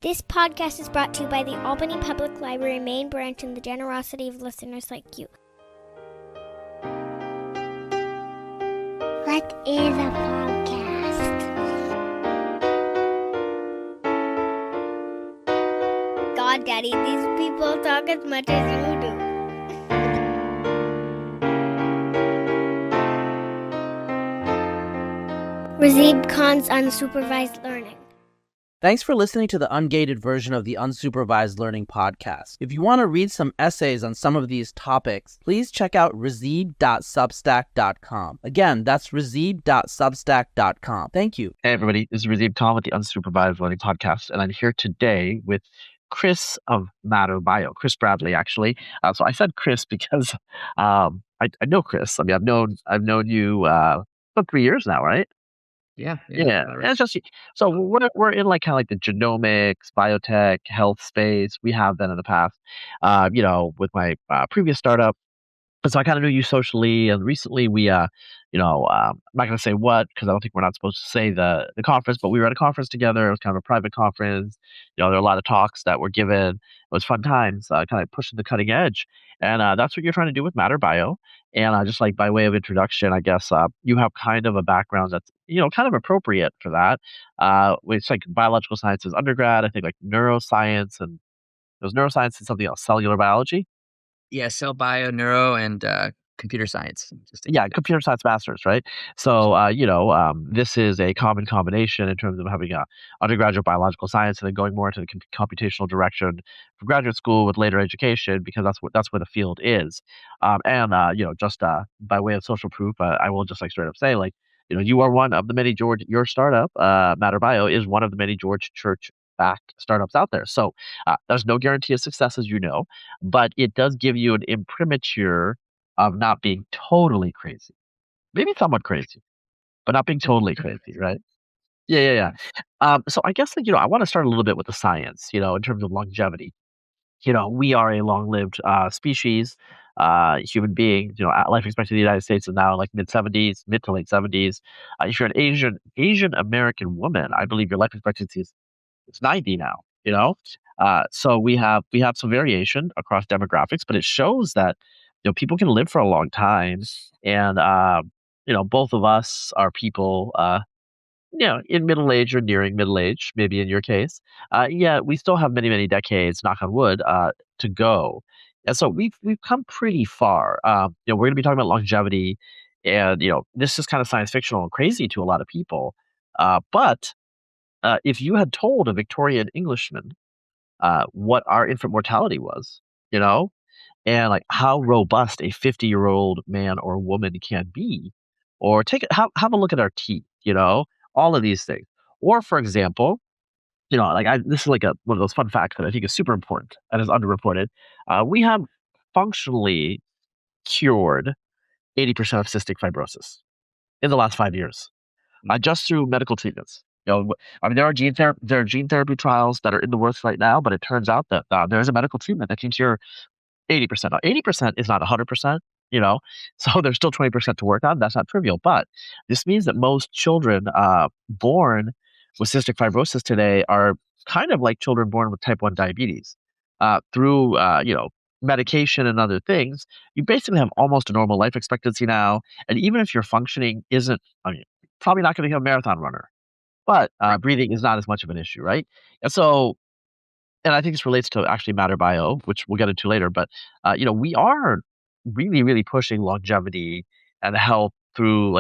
This podcast is brought to you by the Albany Public Library main branch and the generosity of listeners like you. What is a podcast? God, Daddy, these people talk as much as you do. Razib Khan's Unsupervised Learning. Thanks for listening to the ungated version of the Unsupervised Learning podcast. If you want to read some essays on some of these topics, please check out razib.substack.com. Again, that's razib.substack.com. Thank you. Hey, everybody. This is Razib Khan with the Unsupervised Learning podcast, and I'm here today with Chris of Matter Bio, Chris Bradley, actually. So I said Chris because I know Chris. I mean, I've known you about 3 years now, right? Yeah. And it's just so we're in like kind of like the genomics, biotech, health space. We have been in the past, with my previous startup. And so I kind of knew you socially, and recently we, I'm not going to say what because I don't think we're not supposed to say the conference, but we were at a conference together. It was kind of a private conference. There were a lot of talks that were given. It was fun times, kind of pushing the cutting edge, and that's what you're trying to do with Matter Bio. And just like by way of introduction, I guess you have kind of a background that's kind of appropriate for that. It's like biological sciences undergrad, I think like neuroscience, and there's neuroscience and something else, cellular biology. Yeah, cell bio, neuro, and computer science. Computer science masters, right? So, this is a common combination in terms of having a undergraduate biological science and then going more into the computational direction for graduate school with later education, because that's where the field is. Just by way of social proof, I will just like straight up say, like, you are one of the many your startup, Matter Bio, is one of the many George Church backed startups out there. So there's no guarantee of success, as you know, but it does give you an imprimatur of not being totally crazy. Maybe somewhat crazy, but not being totally crazy, right? Yeah. So I guess I want to start a little bit with the science, in terms of longevity. We are a long-lived species, human beings. Life expectancy in the United States is now like mid to late 70s. If you're an Asian American woman, I believe your life expectancy is it's 90 now. So we have some variation across demographics, but it shows that people can live for a long time, and both of us are people in middle age or nearing middle age, maybe in your case. We still have many decades, knock on wood, to go, and so we've come pretty far. We're going to be talking about longevity, and this is kind of science fictional and crazy to a lot of people, but if you had told a Victorian Englishman what our infant mortality was, and like how robust a 50-year-old man or woman can be, or have a look at our teeth, all of these things. Or for example, this is like one of those fun facts that I think is super important and is underreported. We have functionally cured 80% of cystic fibrosis in the last 5 years, just through medical treatments. There are gene therapy trials that are in the works right now, but it turns out that there is a medical treatment that can cure 80%. Now, 80% is not 100%, so there's still 20% to work on. That's not trivial, but this means that most children born with cystic fibrosis today are kind of like children born with type 1 diabetes. Through medication and other things, you basically have almost a normal life expectancy now. And even if your functioning isn't, probably not going to become a marathon runner, but breathing is not as much of an issue, right? And I think this relates to actually Matter Bio, which we'll get into later. But we are really pushing longevity and health through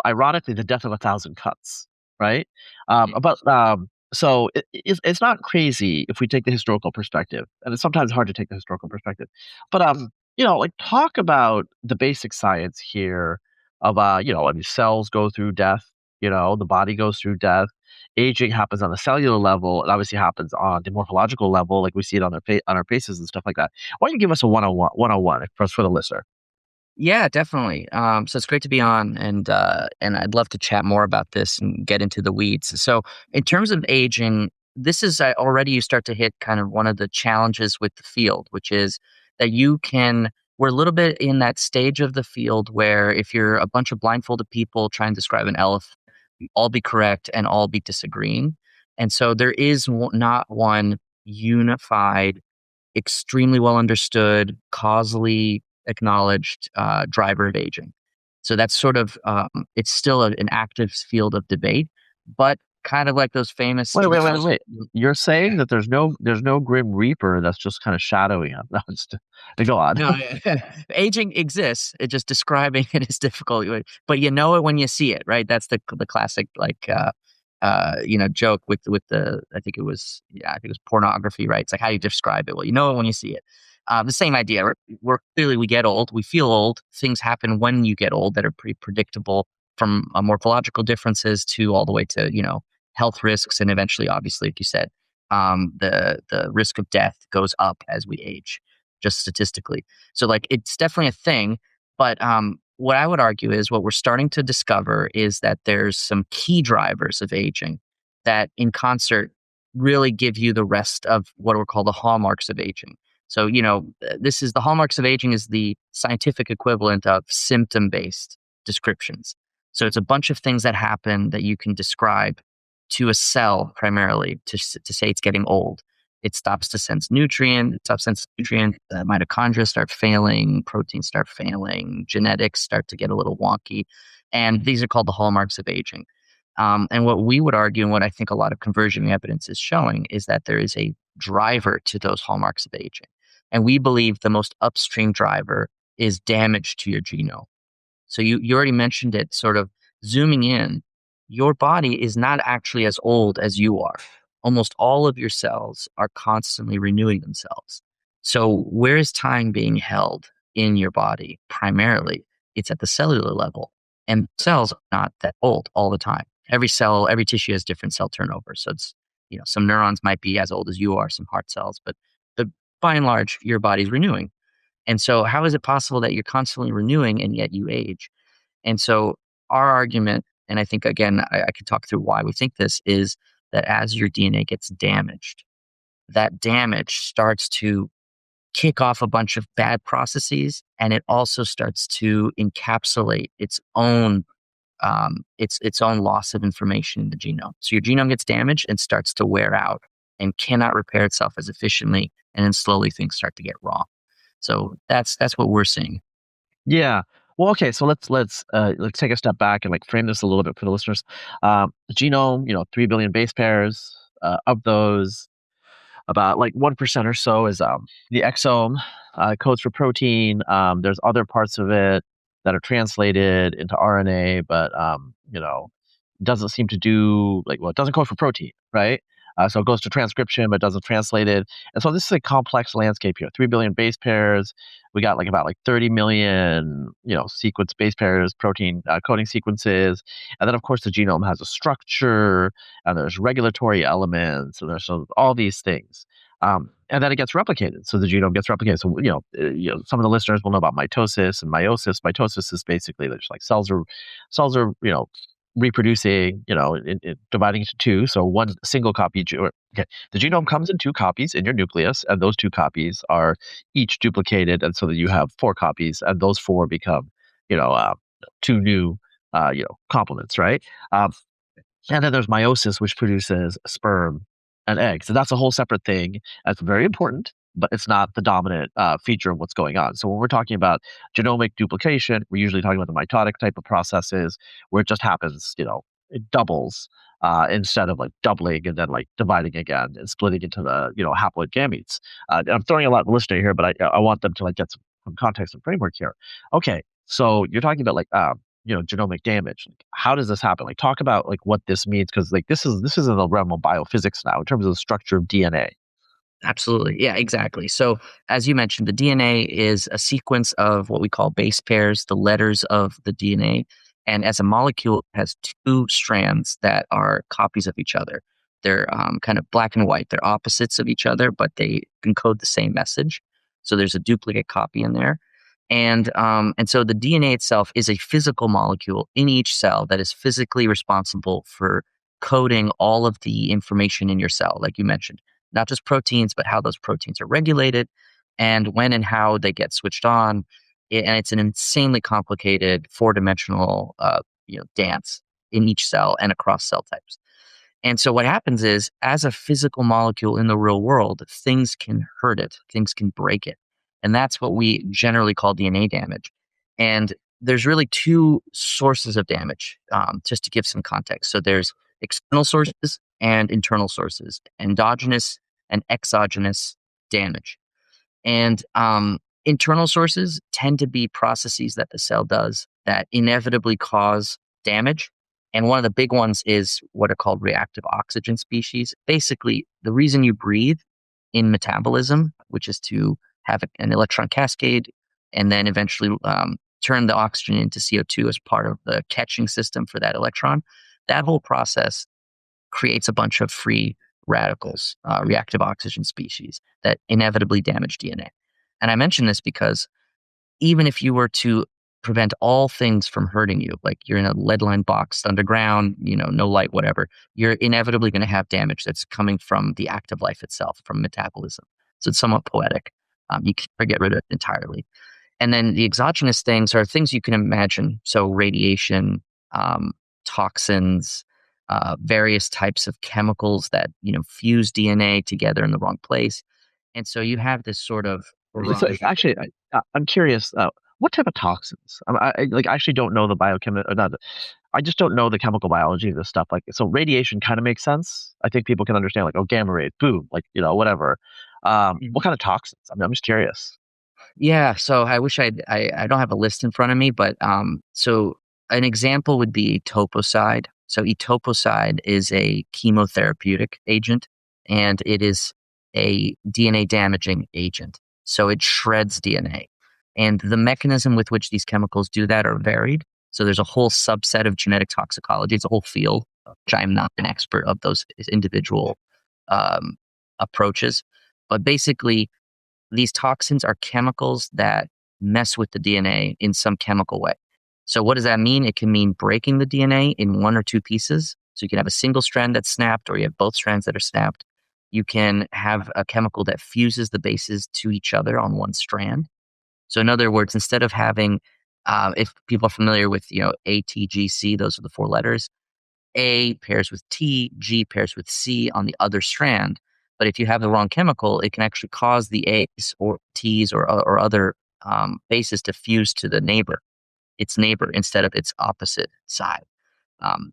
ironically, the death of 1,000 cuts, right? So it's not crazy if we take the historical perspective, and it's sometimes hard to take the historical perspective. But talk about the basic science here of cells go through death. The body goes through death. Aging happens on a cellular level. It obviously happens on the morphological level, like we see it on our faces and stuff like that. Why don't you give us a one-on-one for the listener? Yeah, definitely. So it's great to be on, and I'd love to chat more about this and get into the weeds. So in terms of aging, this is already you start to hit kind of one of the challenges with the field, which is that we're a little bit in that stage of the field where if you're a bunch of blindfolded people trying to describe an elephant, all be correct and all be disagreeing. And so there is not one unified, extremely well understood, causally acknowledged driver of aging. So that's sort of it's still an active field of debate, but kind of like those famous. Wait. You're saying that there's no grim reaper that's just kind of shadowing him. No, go on. No, aging exists. It just describing it is difficult, but you know it when you see it, right? That's the classic joke with the I think it was pornography, right? It's like, how do you describe it? Well, you know it when you see it. The same idea. We're clearly, we get old, we feel old. Things happen when you get old that are pretty predictable, from morphological differences to all the way to health risks, and eventually, obviously, like you said, the risk of death goes up as we age, just statistically. So like it's definitely a thing. But what I would argue is what we're starting to discover is that there's some key drivers of aging that in concert really give you the rest of what are called the hallmarks of aging. So, this is the hallmarks of aging is the scientific equivalent of symptom-based descriptions. So it's a bunch of things that happen that you can describe to a cell primarily to say it's getting old. It stops to sense nutrient. Mitochondria start failing. Proteins start failing. Genetics start to get a little wonky. And these are called the hallmarks of aging. And what we would argue, and what I think a lot of converging evidence is showing, is that there is a driver to those hallmarks of aging. And we believe the most upstream driver is damage to your genome. So you already mentioned it, sort of zooming in. Your body is not actually as old as you are. Almost all of your cells are constantly renewing themselves. So where is time being held in your body? Primarily, it's at the cellular level. And cells are not that old all the time. Every cell, every tissue has different cell turnover. So it's, some neurons might be as old as you are, some heart cells, but by and large, your body's renewing. And so how is it possible that you're constantly renewing and yet you age? And so our argument, and I think, again, I could talk through why we think this, is that as your DNA gets damaged, that damage starts to kick off a bunch of bad processes, and it also starts to encapsulate its own loss of information in the genome. So your genome gets damaged and starts to wear out and cannot repair itself as efficiently, and then slowly things start to get wrong. So that's what we're seeing. Yeah. Well, okay. So let's take a step back and like frame this a little bit for the listeners. The genome, 3 billion base pairs. Of those, about like 1% or so is the exome, codes for protein. There's other parts of it that are translated into RNA, but doesn't seem to do it doesn't code for protein, right? So it goes to transcription, but doesn't translate it. And so this is a complex landscape here. 3 billion base pairs. We got about 30 million, sequence base pairs, protein coding sequences. And then, of course, the genome has a structure, and there's regulatory elements, and there's all these things. And then it gets replicated. So the genome gets replicated. So, some of the listeners will know about mitosis and meiosis. Mitosis is basically just cells are, reproducing, dividing into two. So one single copy. The genome comes in two copies in your nucleus, and those two copies are each duplicated, and so that you have 4 copies, and those 4 become, two new, complements, right? And then there's meiosis, which produces sperm and eggs. So that's a whole separate thing. That's very important, but it's not the dominant feature of what's going on. So when we're talking about genomic duplication, we're usually talking about the mitotic type of processes where it just happens, it doubles instead of doubling and then dividing again and splitting into the, haploid gametes. And I'm throwing a lot of listener here, but I want them to get some context and framework here. Okay, so you're talking about genomic damage. How does this happen? Talk about what this means, because this is in the realm of biophysics now in terms of the structure of DNA. Absolutely. Yeah, exactly. So as you mentioned, the DNA is a sequence of what we call base pairs, the letters of the DNA. And as a molecule, it has 2 strands that are copies of each other. They're kind of black and white. They're opposites of each other, but they encode the same message. So there's a duplicate copy in there. And so the DNA itself is a physical molecule in each cell that is physically responsible for coding all of the information in your cell, like you mentioned. Not just proteins, but how those proteins are regulated and when and how they get switched on. And it's an insanely complicated 4-dimensional dance in each cell and across cell types. And so what happens is, as a physical molecule in the real world, things can hurt it, things can break it. And that's what we generally call DNA damage. And there's really two sources of damage, just to give some context. So there's external sources and internal sources, endogenous and exogenous damage. And internal sources tend to be processes that the cell does that inevitably cause damage. And one of the big ones is what are called reactive oxygen species. Basically, the reason you breathe in metabolism, which is to have an electron cascade and then eventually turn the oxygen into CO2 as part of the catching system for that electron, that whole process creates a bunch of free radicals, reactive oxygen species that inevitably damage DNA. And I mention this because even if you were to prevent all things from hurting you, like you're in a lead-lined box underground, no light, whatever, you're inevitably going to have damage that's coming from the active life itself, from metabolism. So it's somewhat poetic. You can't get rid of it entirely. And then the exogenous things are things you can imagine. So radiation, toxins, various types of chemicals that fuse DNA together in the wrong place. And so you have this sort of So actually, I'm curious. What type of toxins? I actually don't know the biochemical. Not. I just don't know the chemical biology of this stuff. Like, so radiation kind of makes sense. I think people can understand, like, oh, gamma rays, boom, like, whatever. What kind of toxins? I mean, I'm just curious. Yeah, so I wish I don't have a list in front of me, but so an example would be etoposide. So etoposide is a chemotherapeutic agent, and it is a DNA damaging agent. So it shreds DNA. And the mechanism with which these chemicals do that are varied. So there's a whole subset of genetic toxicology. It's a whole field, which I'm not an expert of those individual approaches. But basically, these toxins are chemicals that mess with the DNA in some chemical way. So what does that mean? It can mean breaking the DNA in one or two pieces. So you can have a single strand that's snapped, or you have both strands that are snapped. You can have a chemical that fuses the bases to each other on one strand. So in other words, instead of having, if people are familiar with, A, T, G, C, those are the four letters. A pairs with T, G pairs with C on the other strand. But if you have the wrong chemical, it can actually cause the A's or T's or other bases to fuse to its neighbor, instead of its opposite side.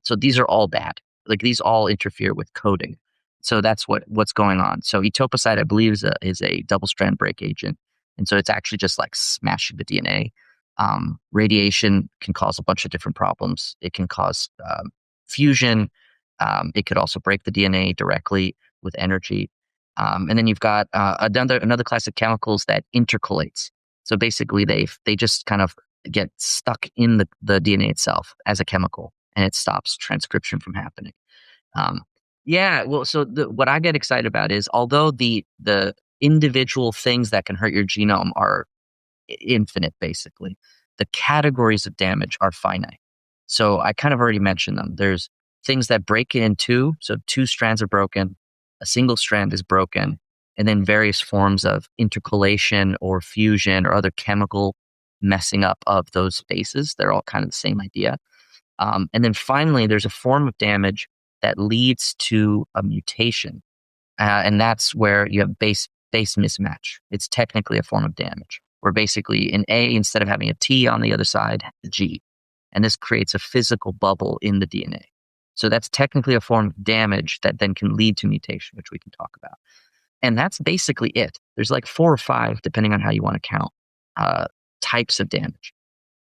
So these are all bad. Like, these all interfere with coding. So that's what's going on. So etoposide, I believe, is a double strand break agent. And so it's actually just like smashing the DNA. Radiation can cause a bunch of different problems. It can cause fusion. It could also break the DNA directly with energy. And then you've got another class of chemicals that intercalates. So basically, they just kind of get stuck in the DNA itself as a chemical, and it stops transcription from happening. Yeah, well, so what I get excited about is, although the individual things that can hurt your genome are infinite, basically, the categories of damage are finite. So I kind of already mentioned them. There's things that break it in two. So two strands are broken, a single strand is broken, and then various forms of intercalation or fusion or other chemical messing up of those bases. They're all kind of the same idea. And then finally, there's a form of damage that leads to a mutation. And that's where you have base mismatch. It's technically a form of damage, where basically in A, instead of having a T on the other side, a G. And this creates a physical bubble in the DNA. So that's technically a form of damage that then can lead to mutation, which we can talk about. And that's basically it. There's like 4 or 5, depending on how you want to count, types of damage.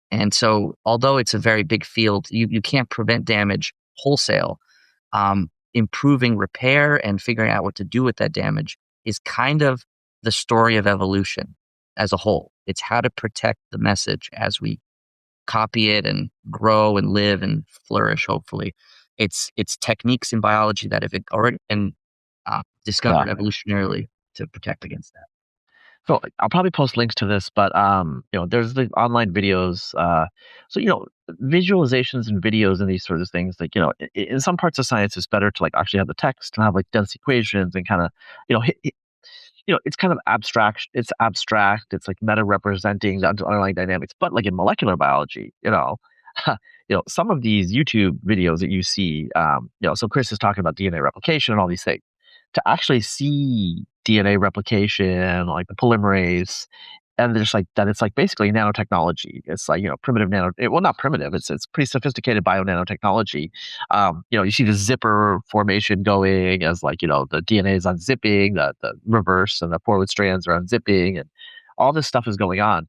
And so, although it's a very big field, you can't prevent damage wholesale. Improving repair and figuring out what to do with that damage is kind of the story of evolution as a whole. It's how to protect the message as we copy it and grow and live and flourish, hopefully. It's techniques in biology that have already been discovered evolutionarily to protect against that. So I'll probably post links to this, but there's the online videos. So visualizations and videos and these sorts of things. Like, in some parts of science, it's better to like actually have the text and have like dense equations and kind of it's kind of abstract. It's abstract. It's like meta representing the underlying dynamics. But like in molecular biology, some of these YouTube videos that you see, so Chris is talking about DNA replication and all these things. To actually see DNA replication, like the polymerase, and there's like that, it's like basically nanotechnology. It's like primitive well, not primitive. It's pretty sophisticated bio nanotechnology. You see the zipper formation going as like the DNA is unzipping, the reverse and the forward strands are unzipping, and all this stuff is going on.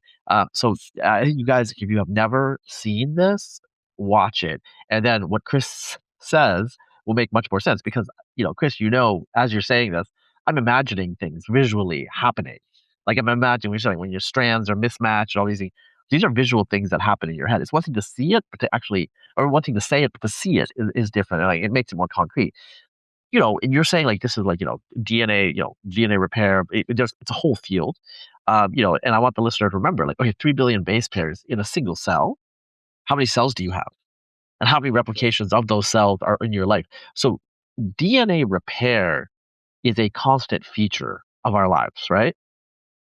So you guys, if you have never seen this, watch it, and then what Chris says will make much more sense because Chris, as you're saying this, I'm imagining things visually happening. Like I'm imagining when your strands are mismatched, all these things. These are visual things that happen in your head. It's one thing to see it, but to actually, or one thing to say it, but to see it is different. And, like it makes it more concrete. And you're saying like this is like DNA, DNA repair. It's a whole field. And I want the listener to remember, like, okay, 3 billion base pairs in a single cell. How many cells do you have? And how many replications of those cells are in your life? So DNA repair is a constant feature of our lives, right?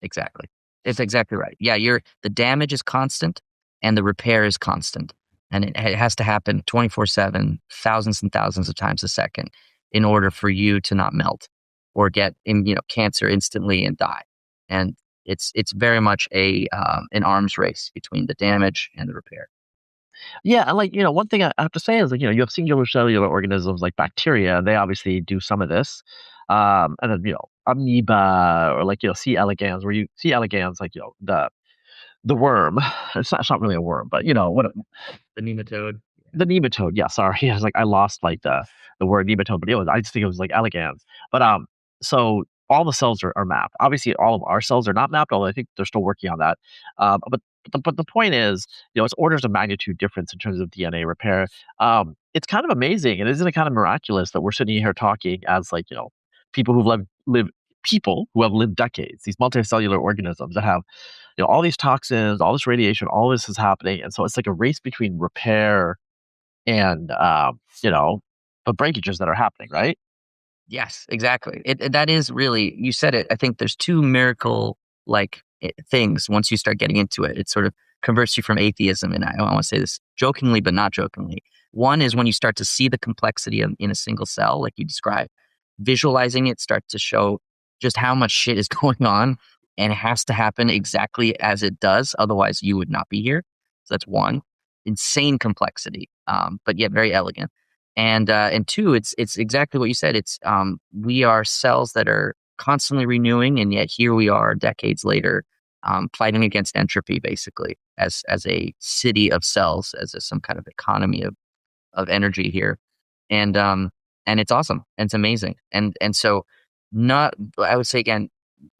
Exactly. It's exactly right. Yeah, the damage is constant and the repair is constant. And it has to happen 24/7, thousands and thousands of times a second in order for you to not melt or get cancer instantly and die. And it's very much an arms race between the damage and the repair. Yeah, and like one thing I have to say is like you have singular cellular organisms like bacteria. They obviously do some of this, and then amoeba or like C. elegans, where you C. elegans like the worm. It's not really a worm, but what The nematode. the nematode. Yeah, sorry, I was like I lost like the word nematode, but I just think it was like elegans. But so all the cells are mapped. Obviously, all of our cells are not mapped, although I think they're still working on that. But the point is, it's orders of magnitude difference in terms of DNA repair. It's kind of amazing, and isn't it kind of miraculous that we're sitting here talking as like people who've lived people who have lived decades, these multicellular organisms that have all these toxins, all this radiation, all this is happening, and so it's like a race between repair and the breakages that are happening, right? Yes, exactly. That is really, you said it. I think there's two miracle things once you start getting into it. It sort of converts you from atheism, and I want to say this jokingly, but not jokingly. One is when you start to see the complexity in a single cell, like you described, visualizing it starts to show just how much shit is going on, and it has to happen exactly as it does. Otherwise, you would not be here. So that's one. Insane complexity, but yet very elegant. And two, it's exactly what you said. It's we are cells that are constantly renewing, and yet here we are decades later, fighting against entropy, basically, as a city of cells, as some kind of economy of energy here, and it's awesome and it's amazing, and so I would say again,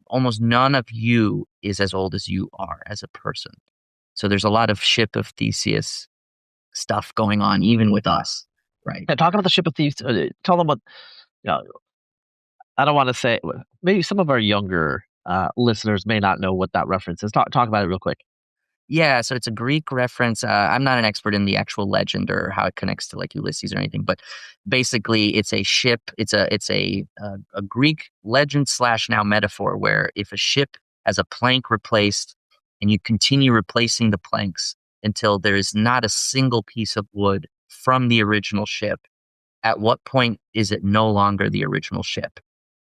almost none of you is as old as you are as a person. So there's a lot of ship of Theseus stuff going on, even with us. Right. Yeah, talk about the ship of thieves. Tell them what. I don't want to say. Maybe some of our younger listeners may not know what that reference is. Talk about it real quick. Yeah, so it's a Greek reference. I'm not an expert in the actual legend or how it connects to like Ulysses or anything, but basically it's a ship. It's a Greek legend / now metaphor where if a ship has a plank replaced and you continue replacing the planks until there is not a single piece of wood from the original ship, at what point is it no longer the original ship?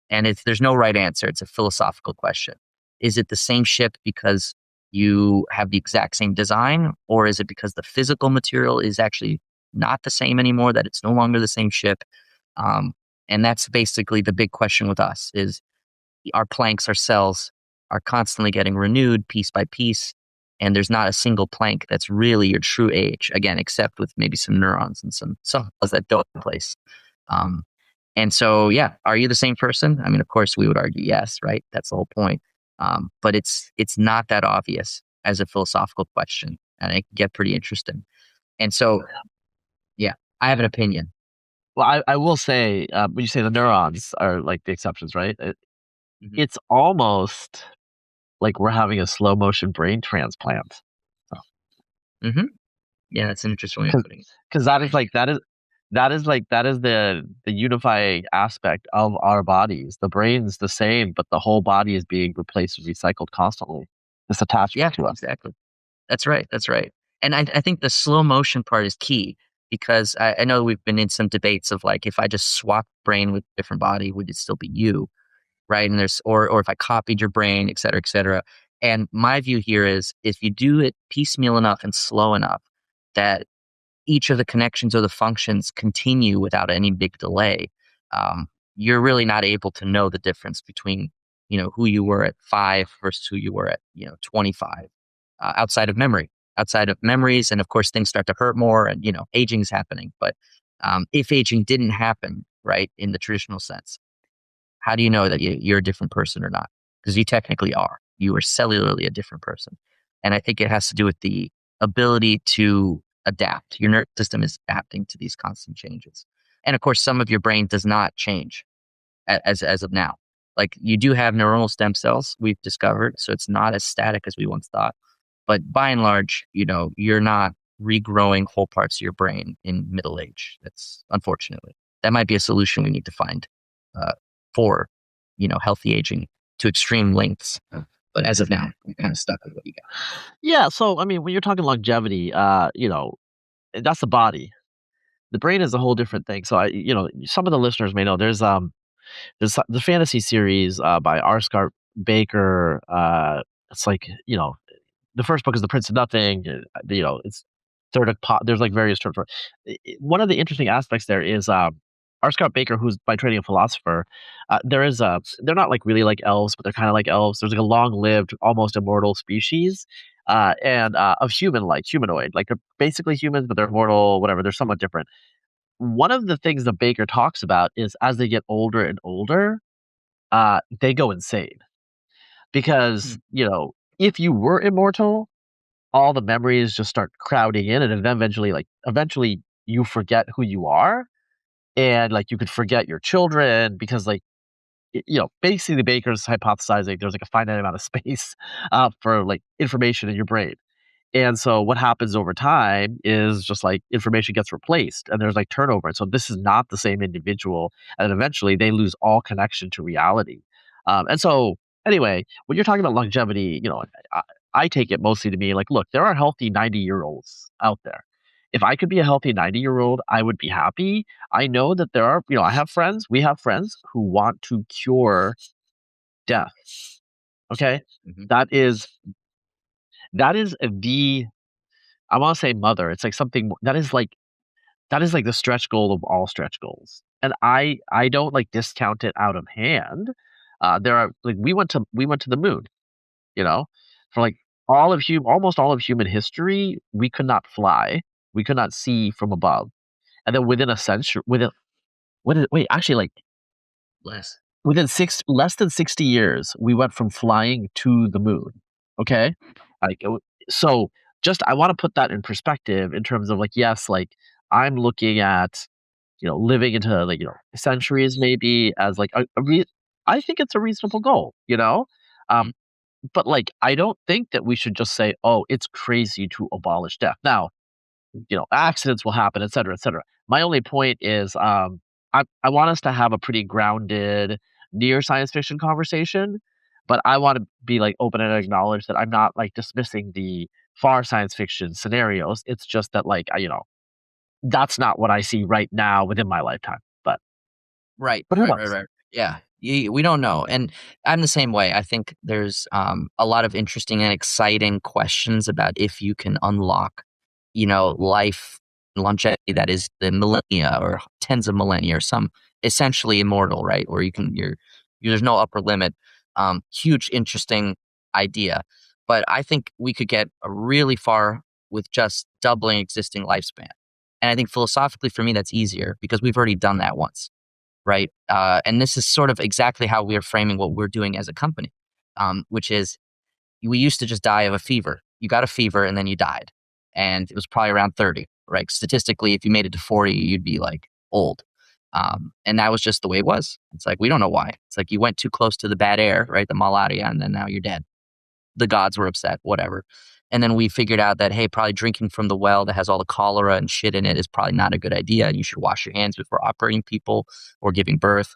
And there's no right answer. It's a philosophical question. Is it the same ship because you have the exact same design, or is it because the physical material is actually not the same anymore, that it's no longer the same ship? And that's basically the big question with us is our planks, our cells are constantly getting renewed piece by piece. And there's not a single plank that's really your true age, again, except with maybe some neurons and some cells that don't have a place. And so, yeah, are you the same person? I mean, of course, we would argue yes, right? That's the whole point. But it's not that obvious as a philosophical question, and it can get pretty interesting. And so, yeah, I have an opinion. Well, I will say when you say the neurons are like the exceptions, right? Mhm. It's almost like we're having a slow motion brain transplant. Mm-hmm. Yeah, that's an interesting way of putting it. Because that is the unifying aspect of our bodies. The brain's the same, but the whole body is being replaced and recycled constantly. This attachment Yeah, to us. exactly. That's right. That's right. And I think the slow motion part is key because I know we've been in some debates of like, if I just swap brain with a different body, would it still be you? Right. And or if I copied your brain, et cetera, et cetera. And my view here is if you do it piecemeal enough and slow enough that each of the connections or the functions continue without any big delay, you're really not able to know the difference between, who you were at 5 versus who you were at, 25, outside of memory, outside of memories. And of course, things start to hurt more and, aging is happening. But if aging didn't happen, right, in the traditional sense, how do you know that you're a different person or not? Because you technically are. You are cellularly a different person. And I think it has to do with the ability to adapt. Your nervous system is adapting to these constant changes. And of course, some of your brain does not change as of now. Like you do have neuronal stem cells, we've discovered, so it's not as static as we once thought. But by and large, you're not regrowing whole parts of your brain in middle age. That's unfortunately. That might be a solution we need to find for, healthy aging to extreme lengths. But as of now, we're kind of stuck with what you got. Yeah. So, I mean, when you're talking longevity, that's the body. The brain is a whole different thing. So, some of the listeners may know there's the fantasy series by R. Scott Baker. It's like, the first book is The Prince of Nothing. It's third of there's like various terms for it. One of the interesting aspects there is R. Scott Baker, who's by training a philosopher. They're not like really like elves, but they're kind of like elves. There's like a long-lived, almost immortal species, and of humanoid. Like they're basically humans, but they're immortal. Whatever. They're somewhat different. One of the things that Baker talks about is as they get older and older, they go insane because if you were immortal, all the memories just start crowding in, and then eventually you forget who you are, and like you could forget your children because basically Baker's hypothesizing there's like a finite amount of space for like information in your brain. And so what happens over time is just like information gets replaced and there's like turnover. And so this is not the same individual. And then eventually they lose all connection to reality. And so anyway, when you're talking about longevity, I take it mostly to be like, look, there are healthy 90-year-olds out there. If I could be a healthy 90-year-old, I would be happy. I know that there are, we have friends who want to cure death. Okay. Mm-hmm. That is I want to say mother. It's like something that is like the stretch goal of all stretch goals. And I don't like discount it out of hand. There are like we went to the moon, for like almost all of human history, we could not fly. We could not see from above. And then within a century, actually like Less. within less than 60 years, we went from flying to the moon. Okay. So just, I want to put that in perspective in terms of like, yes, like I'm looking at, living into like, centuries maybe as like I think it's a reasonable goal, but like, I don't think that we should just say, oh, it's crazy to abolish death. Now, accidents will happen, et cetera, et cetera. My only point is, I want us to have a pretty grounded near science fiction conversation, but I want to be like open and acknowledge that I'm not like dismissing the far science fiction scenarios. It's just that like, that's not what I see right now within my lifetime. But Right. who knows? Right. Yeah. We don't know. And I'm the same way. I think there's a lot of interesting and exciting questions about if you can unlock, life longevity that is the millennia or tens of millennia or some essentially immortal, right? Where there's no upper limit. Huge, interesting idea. But I think we could get really far with just doubling existing lifespan. And I think philosophically for me, that's easier because we've already done that once. Right. And this is sort of exactly how we're framing what we're doing as a company, which is we used to just die of a fever. You got a fever and then you died. And it was probably around 30, right? Statistically, if you made it to 40, you'd be like old. And that was just the way it was. It's like, we don't know why. It's like you went too close to the bad air, right? The malaria, and then now you're dead. The gods were upset, whatever. And then we figured out that, hey, probably drinking from the well that has all the cholera and shit in it is probably not a good idea. You should wash your hands before operating people or giving birth.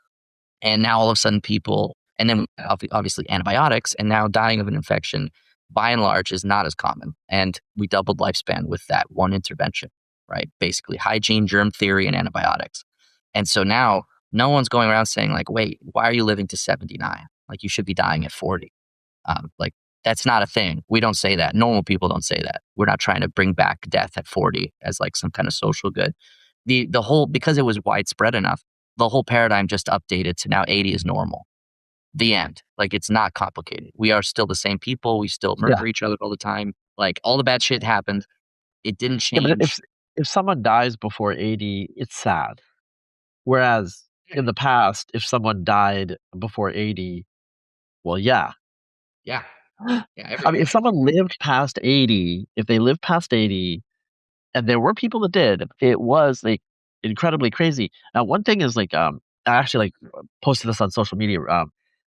And now all of a sudden people, and then obviously antibiotics, and now dying of an infection by and large is not as common. And we doubled lifespan with that one intervention, right? Basically hygiene, germ theory, and antibiotics. And so now no one's going around saying like, wait, why are you living to 79? Like you should be dying at 40. Like that's not a thing. We don't say that. Normal people don't say that. We're not trying to bring back death at 40 as like some kind of social good. The whole, because it was widespread enough, the whole paradigm just updated to now 80 is normal. The end. Like it's not complicated. We are still the same people. We still murder each other all the time. Like all the bad shit happened. It didn't Yeah, but change. if someone dies before 80, it's sad. Whereas in the past, if someone died before 80, well, yeah. Yeah. Yeah. I mean, if someone lived past 80, if they lived past 80, and there were people that did, it was like incredibly crazy. Now, one thing is like, I actually like posted this on social media.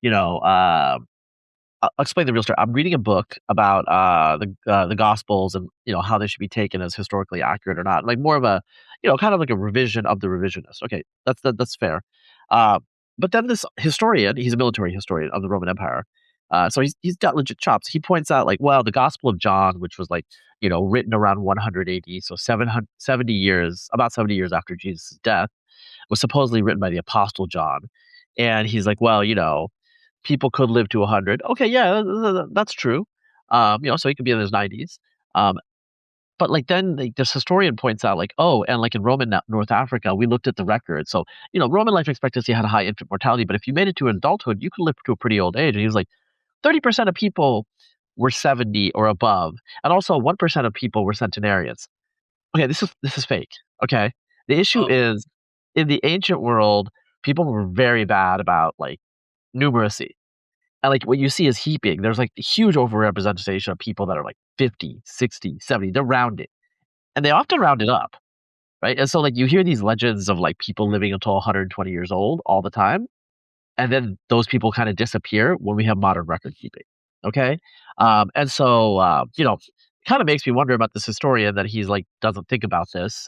You know, I'll explain the real story. I'm reading a book about the Gospels and how they should be taken as historically accurate or not. Like more of a kind of like a revision of the revisionist. Okay, that's fair. Uh, but then this historian, he's a military historian of the Roman Empire. So he's got legit chops. He points out like, well, the Gospel of John, which was like written around 180, so 770 years, about 70 years after Jesus' death, was supposedly written by the Apostle John. And he's like, well, people could live to 100. Okay, yeah, that's true. So he could be in his 90s. But like then this historian points out like, oh, and like in Roman North Africa, we looked at the records. So, Roman life expectancy had a high infant mortality, but if you made it to adulthood, you could live to a pretty old age. And he was like, 30% of people were 70 or above, and also 1% of people were centenarians. Okay, this is fake. Okay. The issue is in the ancient world, people were very bad about like numeracy. And like what you see is heaping. There's like huge overrepresentation of people that are like 50, 60, 70. They're rounded. And they often round it up. Right. And so like you hear these legends of like people living until 120 years old all the time. And then those people kind of disappear when we have modern record keeping. Okay. And so, it kind of makes me wonder about this historian that he's like, doesn't think about this.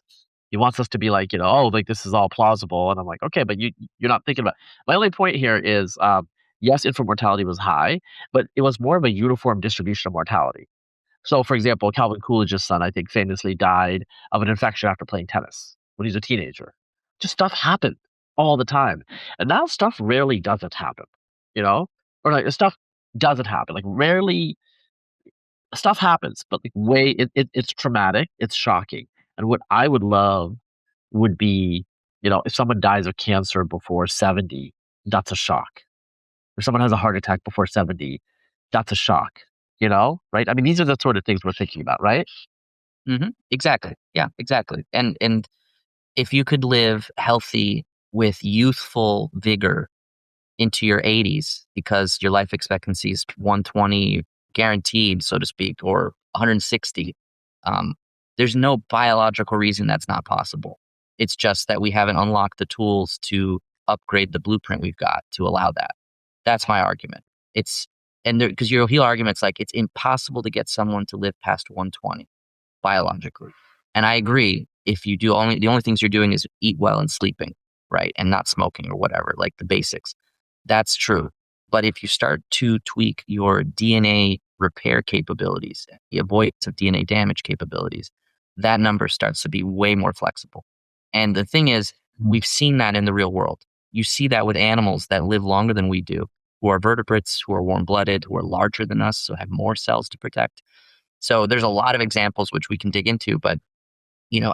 He wants us to be like, oh, like this is all plausible. And I'm like, okay, but you're not thinking about it. My only point here is, yes, infant mortality was high, but it was more of a uniform distribution of mortality. So, for example, Calvin Coolidge's son, I think, famously died of an infection after playing tennis when he's a teenager. Just stuff happened all the time. And now stuff rarely doesn't happen, or like stuff doesn't happen. Like rarely stuff happens, but like it's traumatic, it's shocking. And what I would love would be, if someone dies of cancer before 70, that's a shock. If someone has a heart attack before 70, that's a shock, right? I mean, these are the sort of things we're thinking about, right? Exactly. Yeah, exactly. And if you could live healthy with youthful vigor into your 80s because your life expectancy is 120 guaranteed, so to speak, or 160, there's no biological reason that's not possible. It's just that we haven't unlocked the tools to upgrade the blueprint we've got to allow that. That's my argument. Because you'll hear arguments like it's impossible to get someone to live past 120 biologically. And I agree. If you do the only things you're doing is eat well and sleeping, right? And not smoking or whatever, like the basics. That's true. But if you start to tweak your DNA repair capabilities, the avoidance of DNA damage capabilities, that number starts to be way more flexible. And the thing is, we've seen that in the real world. You see that with animals that live longer than we do, who are vertebrates, who are warm-blooded, who are larger than us, so have more cells to protect. So there's a lot of examples which we can dig into, but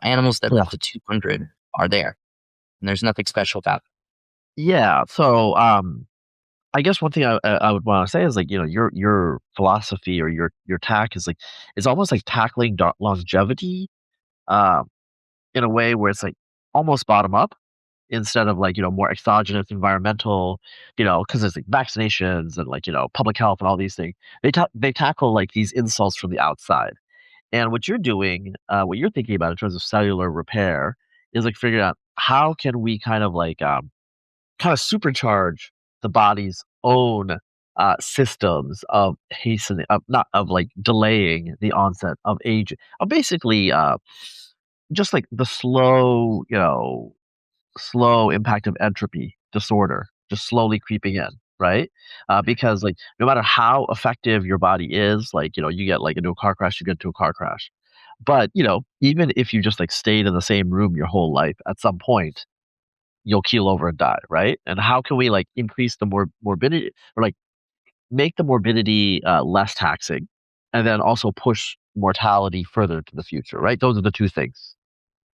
animals that live to 200 are there, and there's nothing special about it. Yeah. So, I guess one thing I would want to say is like, your philosophy or your tack is like, it's almost like tackling longevity, um, in a way where it's like almost bottom up instead of like, more exogenous environmental, because there's like vaccinations and like, public health and all these things. They tackle like these insults from the outside. And what you're doing, what you're thinking about in terms of cellular repair is like figuring out how can we kind of like, kind of supercharge the body's own systems of hastening, not of like delaying the onset of age, of basically just like the slow impact of entropy disorder, just slowly creeping in, right? Because like no matter how effective your body is, like you get like into a car crash, you get into a car crash. But even if you just like stayed in the same room your whole life, at some point you'll keel over and die, right? And how can we like increase the morbidity or like make the morbidity less taxing, and then also push mortality further to the future, right? Those are the two things.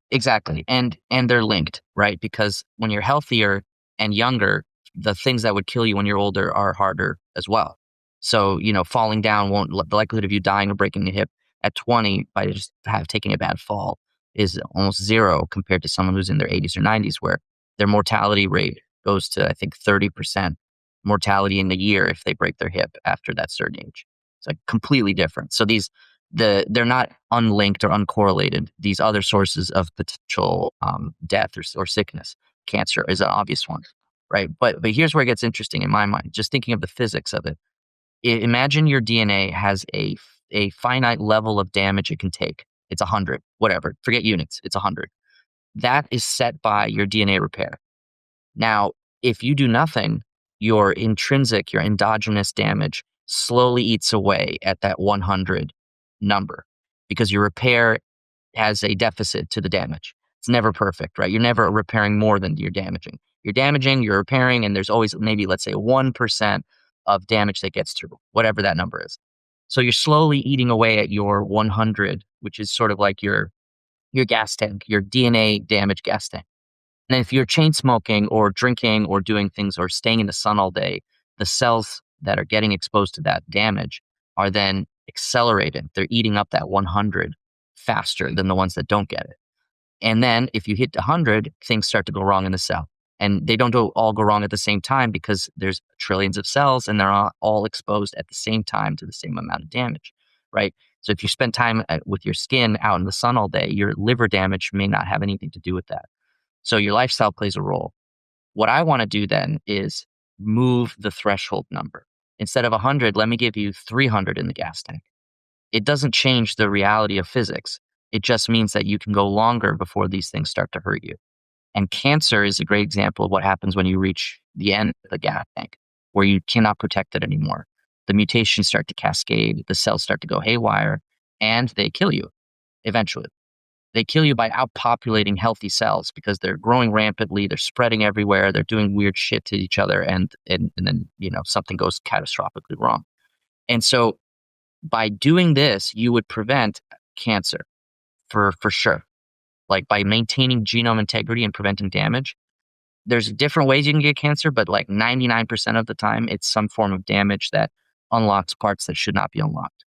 Exactly. And they're linked, right? Because when you're healthier and younger, the things that would kill you when you're older are harder as well. So, falling down the likelihood of you dying or breaking a hip at 20 by just taking a bad fall is almost zero compared to someone who's in their 80s or 90s, where their mortality rate goes to, I think, 30% mortality in a year if they break their hip after that certain age. It's like completely different. So they're not unlinked or uncorrelated. These other sources of potential death or sickness, cancer is an obvious one, right? But here's where it gets interesting in my mind. Just thinking of the physics of it. Imagine your DNA has a finite level of damage it can take. It's 100, whatever. Forget units. It's 100. That is set by your DNA repair. Now, if you do nothing, your endogenous damage slowly eats away at that 100 number because your repair has a deficit to the damage. It's never perfect, right? You're never repairing more than you're damaging. You're damaging, you're repairing, and there's always maybe, let's say, 1% of damage that gets through, whatever that number is. So you're slowly eating away at your 100, which is sort of like your gas tank, your DNA damage gas tank. And if you're chain smoking or drinking or doing things or staying in the sun all day, the cells that are getting exposed to that damage are then accelerated. They're eating up that 100 faster than the ones that don't get it. And then if you hit 100, things start to go wrong in the cell. And they don't all go wrong at the same time because there's trillions of cells and they're all exposed at the same time to the same amount of damage, right? So if you spend time with your skin out in the sun all day, your liver damage may not have anything to do with that. So your lifestyle plays a role. What I want to do then is move the threshold number. Instead of 100, let me give you 300 in the gas tank. It doesn't change the reality of physics. It just means that you can go longer before these things start to hurt you. And cancer is a great example of what happens when you reach the end of the gas tank, where you cannot protect it anymore. The mutations start to cascade, the cells start to go haywire, and they kill you eventually. They kill you by outpopulating healthy cells because they're growing rampantly, they're spreading everywhere, they're doing weird shit to each other, and then something goes catastrophically wrong. And so by doing this, you would prevent cancer for sure. Like by maintaining genome integrity and preventing damage. There's different ways you can get cancer, but like 99% of the time, it's some form of damage that unlocks parts that should not be unlocked.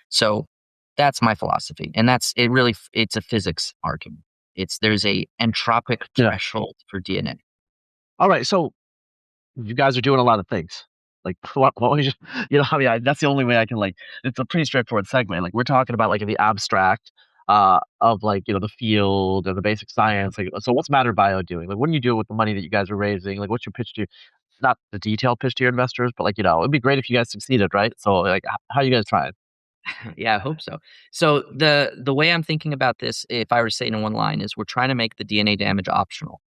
So that's my philosophy. And it's a physics argument. There's a entropic threshold for DNA. All right. So you guys are doing a lot of things. Like what was just, that's the only way I can it's a pretty straightforward segment. Like we're talking about like in the abstract of like, the field and the basic science. Like, so what's Matter Bio doing? Like, what do you do with the money that you guys are raising? Like, what's your pitch to, not the detailed pitch to your investors, but like, it'd be great if you guys succeeded, right? So like, how are you guys trying? Yeah, I hope so. So the way I'm thinking about this, if I were to say it in one line, is we're trying to make the DNA damage optional.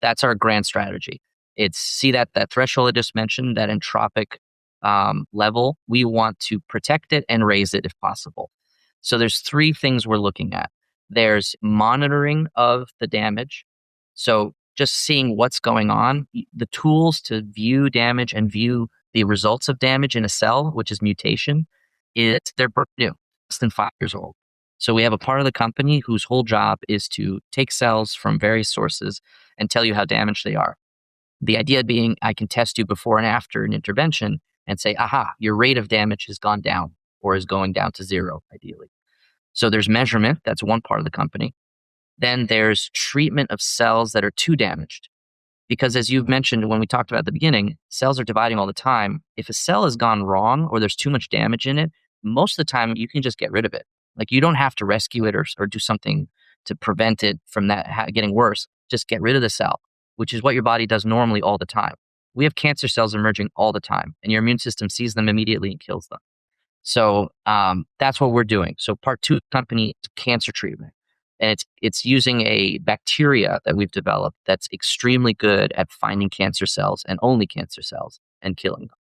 That's our grand strategy. It's see that threshold I just mentioned, that entropic level. We want to protect it and raise it if possible. So there's three things we're looking at. There's monitoring of the damage. So just seeing what's going on, the tools to view damage and view the results of damage in a cell, which is mutation, they're brand new, less than 5 years old. So we have a part of the company whose whole job is to take cells from various sources and tell you how damaged they are. The idea being I can test you before and after an intervention and say, aha, your rate of damage has gone down or is going down to zero, ideally. So there's measurement. That's one part of the company. Then there's treatment of cells that are too damaged. Because as you've mentioned when we talked about at the beginning, cells are dividing all the time. If a cell has gone wrong or there's too much damage in it, most of the time you can just get rid of it. Like you don't have to rescue it or do something to prevent it from that getting worse. Just get rid of the cell, which is what your body does normally all the time. We have cancer cells emerging all the time, and your immune system sees them immediately and kills them. So that's what we're doing. So part two of the company is cancer treatment. And it's using a bacteria that we've developed that's extremely good at finding cancer cells and only cancer cells and killing them.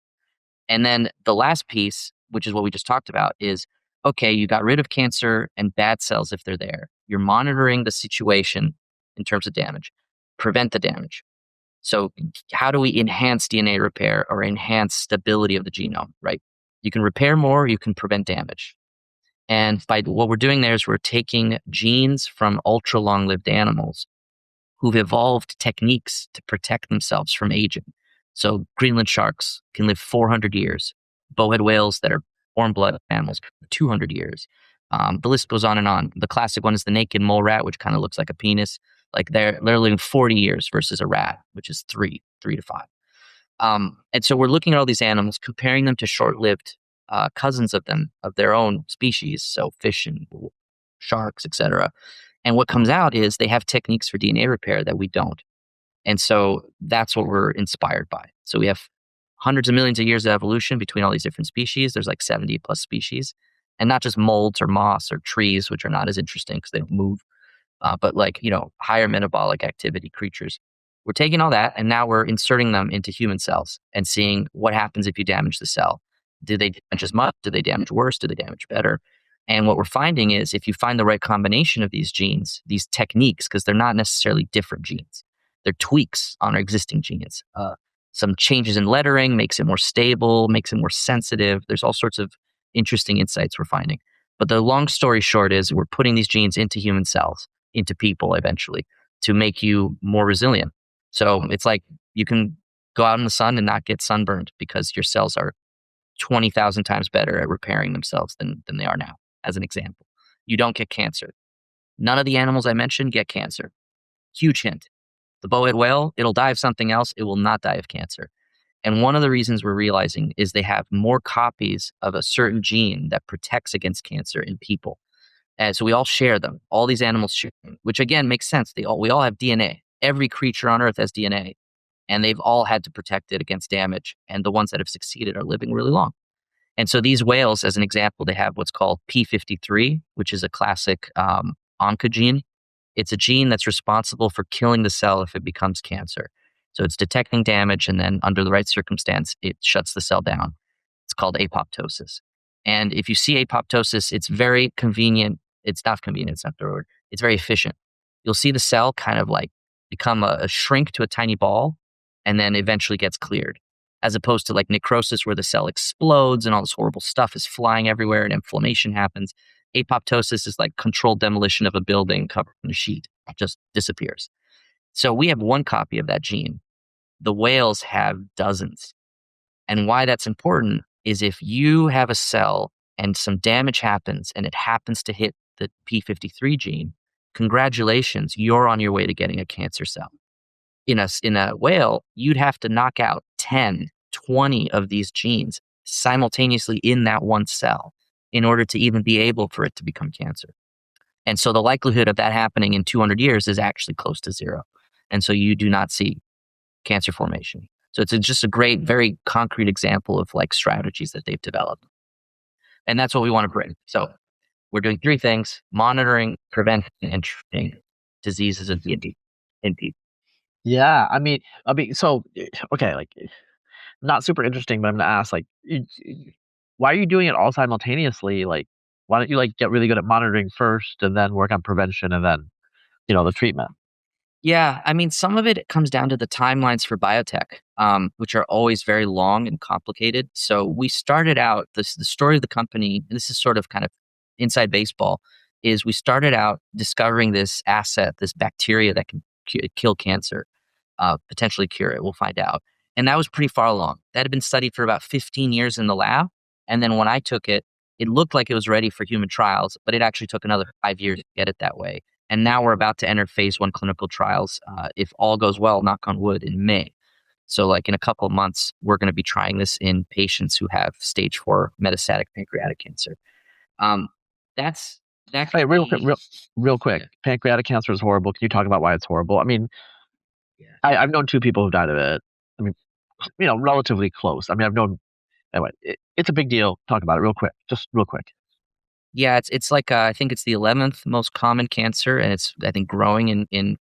And then the last piece, which is what we just talked about, is okay, you got rid of cancer and bad cells if they're there. You're monitoring the situation in terms of damage, prevent the damage. So how do we enhance DNA repair or enhance stability of the genome, right? You can repair more, you can prevent damage. And by what we're doing there is we're taking genes from ultra long-lived animals who've evolved techniques to protect themselves from aging. So Greenland sharks can live 400 years. Bowhead whales that are warm-blooded animals, 200 years. The list goes on and on. The classic one is the naked mole rat, which kind of looks like a penis. Like they're living 40 years versus a rat, which is three to 5. And so we're looking at all these animals, comparing them to short-lived cousins of them, of their own species, so fish and sharks, etc. And what comes out is they have techniques for DNA repair that we don't. And so that's what we're inspired by. So we have hundreds of millions of years of evolution between all these different species. There's like 70 plus species, and not just molds or moss or trees, which are not as interesting because they don't move, but like, higher metabolic activity creatures. We're taking all that and now we're inserting them into human cells and seeing what happens if you damage the cell. Do they damage as much? Do they damage worse? Do they damage better? And what we're finding is if you find the right combination of these genes, these techniques, because they're not necessarily different genes, they're tweaks on our existing genes. Some changes in lettering makes it more stable, makes it more sensitive. There's all sorts of interesting insights we're finding. But the long story short is we're putting these genes into human cells, into people eventually, to make you more resilient. So it's like you can go out in the sun and not get sunburned because your cells are 20,000 times better at repairing themselves than they are now, as an example. You don't get cancer. None of the animals I mentioned get cancer. Huge hint. The bowhead whale, it'll die of something else. It will not die of cancer. And one of the reasons we're realizing is they have more copies of a certain gene that protects against cancer in people. And so we all share them. All these animals share them, which again makes sense. We all have DNA. Every creature on Earth has DNA. And they've all had to protect it against damage. And the ones that have succeeded are living really long. And so these whales, as an example, they have what's called P53, which is a classic oncogene. It's a gene that's responsible for killing the cell if it becomes cancer. So it's detecting damage, and then under the right circumstance, it shuts the cell down. It's called apoptosis. And if you see apoptosis, it's very convenient. It's not convenient, it's not the word. It's very efficient. You'll see the cell kind of like become a shrink to a tiny ball, and then eventually gets cleared. As opposed to like necrosis where the cell explodes and all this horrible stuff is flying everywhere and inflammation happens. Apoptosis is like controlled demolition of a building covered in a sheet. It just disappears. So we have one copy of that gene. The whales have dozens. And why that's important is if you have a cell and some damage happens and it happens to hit the P53 gene, congratulations, you're on your way to getting a cancer cell. In a whale, you'd have to knock out 10, 20 of these genes simultaneously in that one cell in order to even be able for it to become cancer. And so the likelihood of that happening in 200 years is actually close to zero. And so you do not see cancer formation. So it's just a great, very concrete example of like strategies that they've developed. And that's what we want to bring. So we're doing 3 things: monitoring, preventing, and treating diseases in people. Yeah, I mean, so okay, like not super interesting, but I'm gonna ask, like, why are you doing it all simultaneously? Like, why don't you like get really good at monitoring first, and then work on prevention, and then the treatment? Yeah, I mean, some of it comes down to the timelines for biotech, which are always very long and complicated. So we started out, the story of the company, and this is sort of kind of inside baseball, is we started out discovering this asset, this bacteria that can kill cancer, potentially cure it. We'll find out. And that was pretty far along. That had been studied for about 15 years in the lab. And then when I took it, it looked like it was ready for human trials, but it actually took another 5 years to get it that way. And now we're about to enter phase 1 clinical trials, if all goes well, knock on wood, in May. So like in a couple of months, we're going to be trying this in patients who have stage 4 metastatic pancreatic cancer. Hey, real quick. Yeah. Pancreatic cancer is horrible. Can you talk about why it's horrible? I mean, Yeah. I've known 2 people who've died of it. I mean, relatively close. I mean, I've known. Anyway, it's a big deal. Talk about it real quick. Just real quick. Yeah, it's like I think it's the 11th most common cancer, and it's I think growing in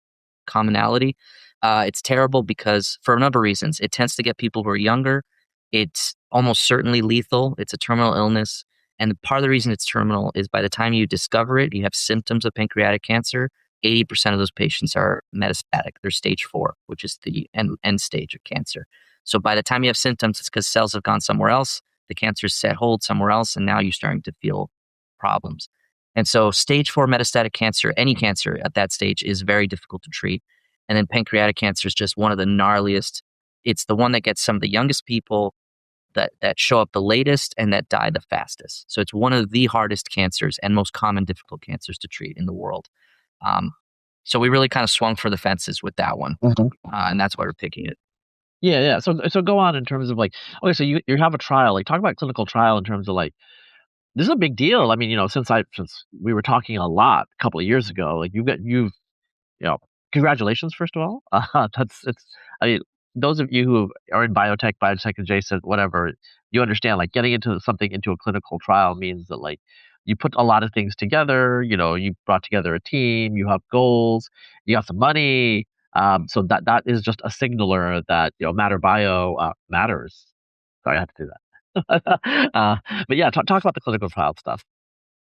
commonality. It's terrible because for a number of reasons. It tends to get people who are younger. It's almost certainly lethal. It's a terminal illness. And part of the reason it's terminal is by the time you discover it, you have symptoms of pancreatic cancer. 80% of those patients are metastatic. They're stage 4, which is the end stage of cancer. So by the time you have symptoms, it's because cells have gone somewhere else. The cancer's set hold somewhere else, and now you're starting to feel problems. And so stage 4 metastatic cancer, any cancer at that stage, is very difficult to treat. And then pancreatic cancer is just one of the gnarliest. It's the one that gets some of the youngest people, that show up the latest, and that die the fastest. So it's one of the hardest cancers and most common difficult cancers to treat in the world. So we really kind of swung for the fences with that one, and that's why we're picking it. Yeah. So go on in terms of like, okay, so you have a trial. Like, talk about clinical trial in terms of like, this is a big deal. I mean, since we were talking a lot a couple of years ago, like you've congratulations, first of all. I mean, those of you who are in biotech adjacent, whatever, you understand, like, getting into a clinical trial means that, like, you put a lot of things together, you brought together a team, you have goals, you got some money. So that is just a signaler that, Matter Bio matters. Sorry, I had to do that. But yeah, talk about the clinical trial stuff.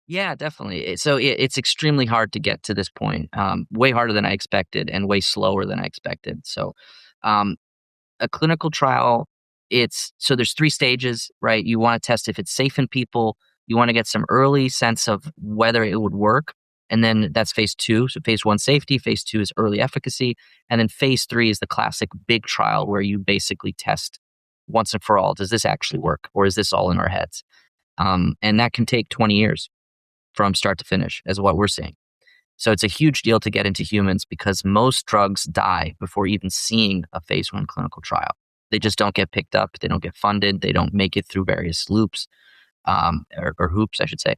Yeah, definitely. So it's extremely hard to get to this point, way harder than I expected and way slower than I expected. So a clinical trial, there's 3 stages, right? You want to test if it's safe in people. You want to get some early sense of whether it would work. And then that's phase 2. So phase 1, safety. Phase 2 is early efficacy. And then phase 3 is the classic big trial where you basically test once and for all, does this actually work? Or is this all in our heads? And that can take 20 years from start to finish, as what we're seeing. So it's a huge deal to get into humans because most drugs die before even seeing a phase 1 clinical trial. They just don't get picked up. They don't get funded. They don't make it through various loops, or hoops, I should say.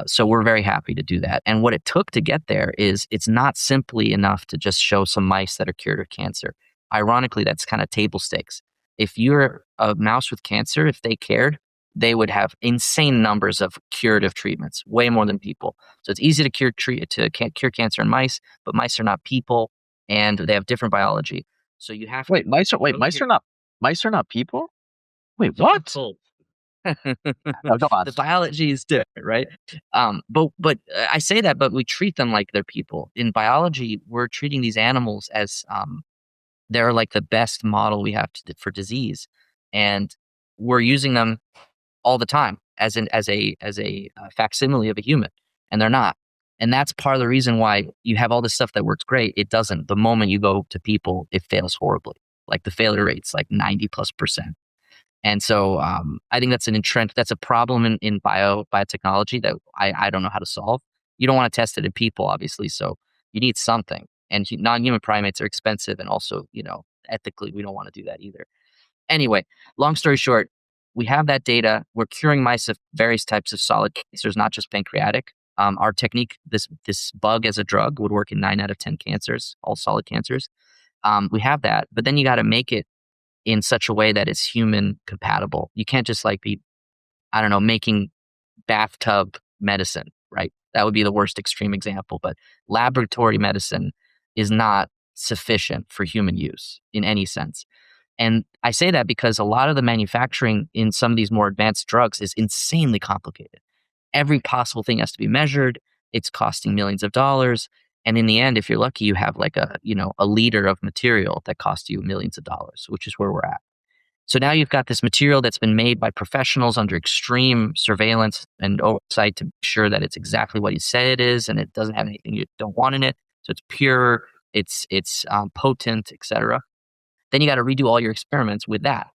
So we're very happy to do that. And what it took to get there is it's not simply enough to just show some mice that are cured of cancer. Ironically, that's kind of table stakes. If you're a mouse with cancer, if they cared, they would have insane numbers of curative treatments, way more than people. So it's easy to cure cancer in mice, but mice are not people, and they have different biology. So you have mice are not people? Wait, what? No, go on. The biology is different, right? But I say that, but we treat them like they're people. In biology, we're treating these animals as they're like the best model we have for disease, and we're using them all the time as a facsimile of a human, and they're not. And that's part of the reason why you have all this stuff that works great. It doesn't. The moment you go to people, it fails horribly. Like the failure rate's like 90+%. And so I think that's that's a problem in biotechnology that I don't know how to solve. You don't want to test it in people, obviously, so you need something. And non-human primates are expensive, and also, ethically, we don't want to do that either. Anyway, long story short, we have that data. We're curing mice of various types of solid cancers, not just pancreatic. Our technique, this bug as a drug, would work in 9 out of 10 cancers, all solid cancers. We have that, but then you got to make it in such a way that it's human compatible. You can't just be, making bathtub medicine, right? That would be the worst extreme example, but laboratory medicine is not sufficient for human use in any sense. And I say that because a lot of the manufacturing in some of these more advanced drugs is insanely complicated. Every possible thing has to be measured. It's costing millions of dollars. And in the end, if you're lucky, you have a liter of material that costs you millions of dollars, which is where we're at. So now you've got this material that's been made by professionals under extreme surveillance and oversight to make sure that it's exactly what you say it is, and it doesn't have anything you don't want in it. So it's pure, it's potent, etc. Then you got to redo all your experiments with that.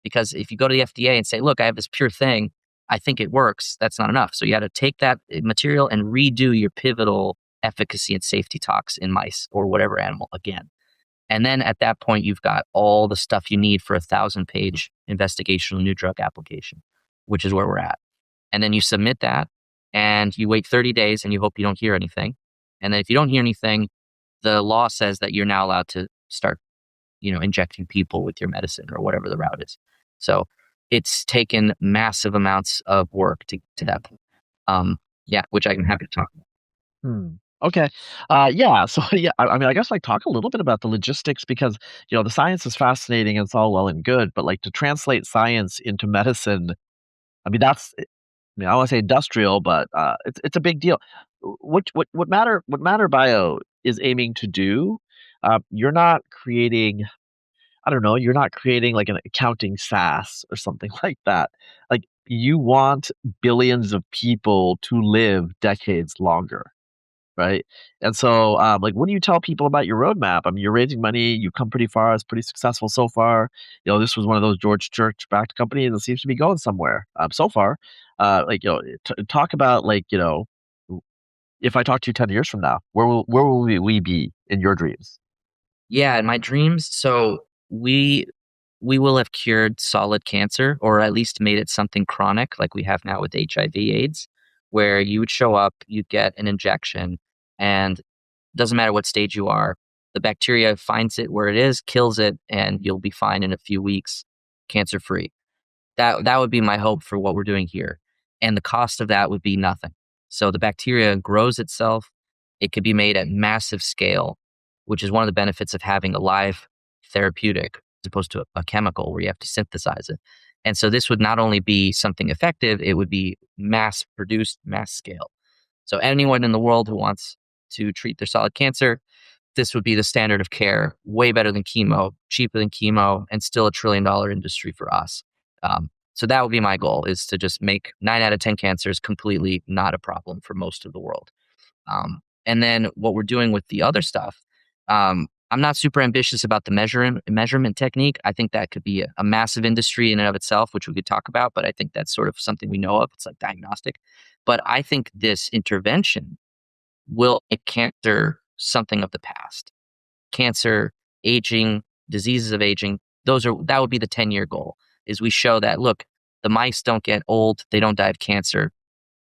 Because if you go to the FDA and say, look, I have this pure thing, I think it works, that's not enough. So you got to take that material and redo your pivotal efficacy and safety talks in mice or whatever animal again. And then at that point, you've got all the stuff you need for a 1,000-page investigational new drug application, which is where we're at. And then you submit that and you wait 30 days and you hope you don't hear anything. And then if you don't hear anything, the law says that you're now allowed to start injecting people with your medicine or whatever the route is. So it's taken massive amounts of work to that point. Which I'm happy to talk about. Okay. Yeah. So yeah, I mean, I guess like talk a little bit about the logistics because the science is fascinating and it's all well and good, but like to translate science into medicine, I mean, I mean, I don't want to say industrial, but it's a big deal. What Matter Bio is aiming to do, you're not creating. I don't know. You're not creating like an accounting SaaS or something like that. Like you want billions of people to live decades longer, right? And so, like, what do you tell people about your roadmap? I mean, you're raising money. You've come pretty far. It's pretty successful so far. This was one of those George Church backed companies that seems to be going somewhere so far. Like, talk about like, if I talk to you 10 years from now, where will we be in your dreams? Yeah, in my dreams, so we will have cured solid cancer or at least made it something chronic like we have now with HIV AIDS, where you would show up, you'd get an injection, and doesn't matter what stage you are, the bacteria finds it where it is, kills it, and you'll be fine in a few weeks, cancer free. That would be my hope for what we're doing here. And the cost of that would be nothing. So the bacteria grows itself. It could be made at massive scale, which is one of the benefits of having a live therapeutic as opposed to a chemical where you have to synthesize it. And so this would not only be something effective, it would be mass produced, mass scale. So anyone in the world who wants to treat their solid cancer, this would be the standard of care, way better than chemo, cheaper than chemo, and still $1 trillion industry for us. So that would be my goal, is to just make 9 out of 10 cancers completely not a problem for most of the world. And then what we're doing with the other stuff, I'm not super ambitious about the measurement technique. I think that could be a massive industry in and of itself, which we could talk about, but I think that's sort of something we know of. It's like diagnostic. But I think this intervention will make cancer something of the past. Cancer, aging, diseases of aging, that would be the 10-year goal, is we show that, look, the mice don't get old, they don't die of cancer,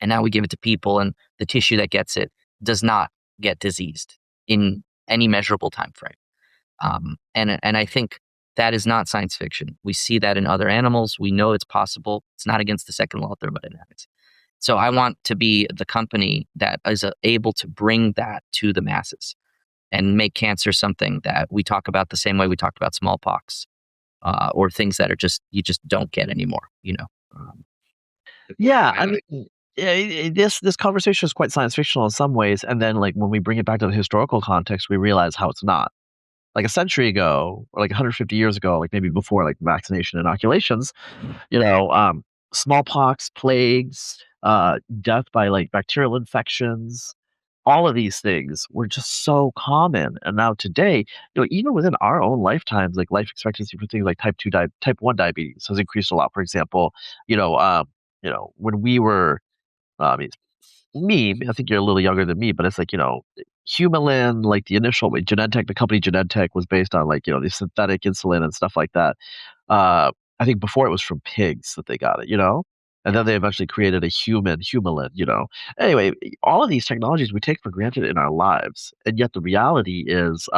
and now we give it to people, and the tissue that gets it does not get diseased in any measurable time frame. And I think that is not science fiction. We see that in other animals. We know it's possible. It's not against the second law of thermodynamics. So I want to be the company that is able to bring that to the masses and make cancer something that we talk about the same way we talked about smallpox, or things that are you just don't get anymore. Yeah, I mean, this conversation is quite science fictional in some ways, and then like when we bring it back to the historical context, we realize how it's not. Like a century ago, or like 150 years ago, like maybe before like vaccination inoculations, you know, smallpox, plagues, death by like bacterial infections, all of these things were just so common. And now today, even within our own lifetimes, like life expectancy for things like type 1 diabetes has increased a lot. For example, when we were, I mean, I think you're a little younger than me, but it's like, Humulin, like the initial Genentech, the company Genentech was based on like, the synthetic insulin and stuff like that. I think before it was from pigs that they got it. And then they eventually created a Humulin. Anyway, all of these technologies we take for granted in our lives. And yet the reality is,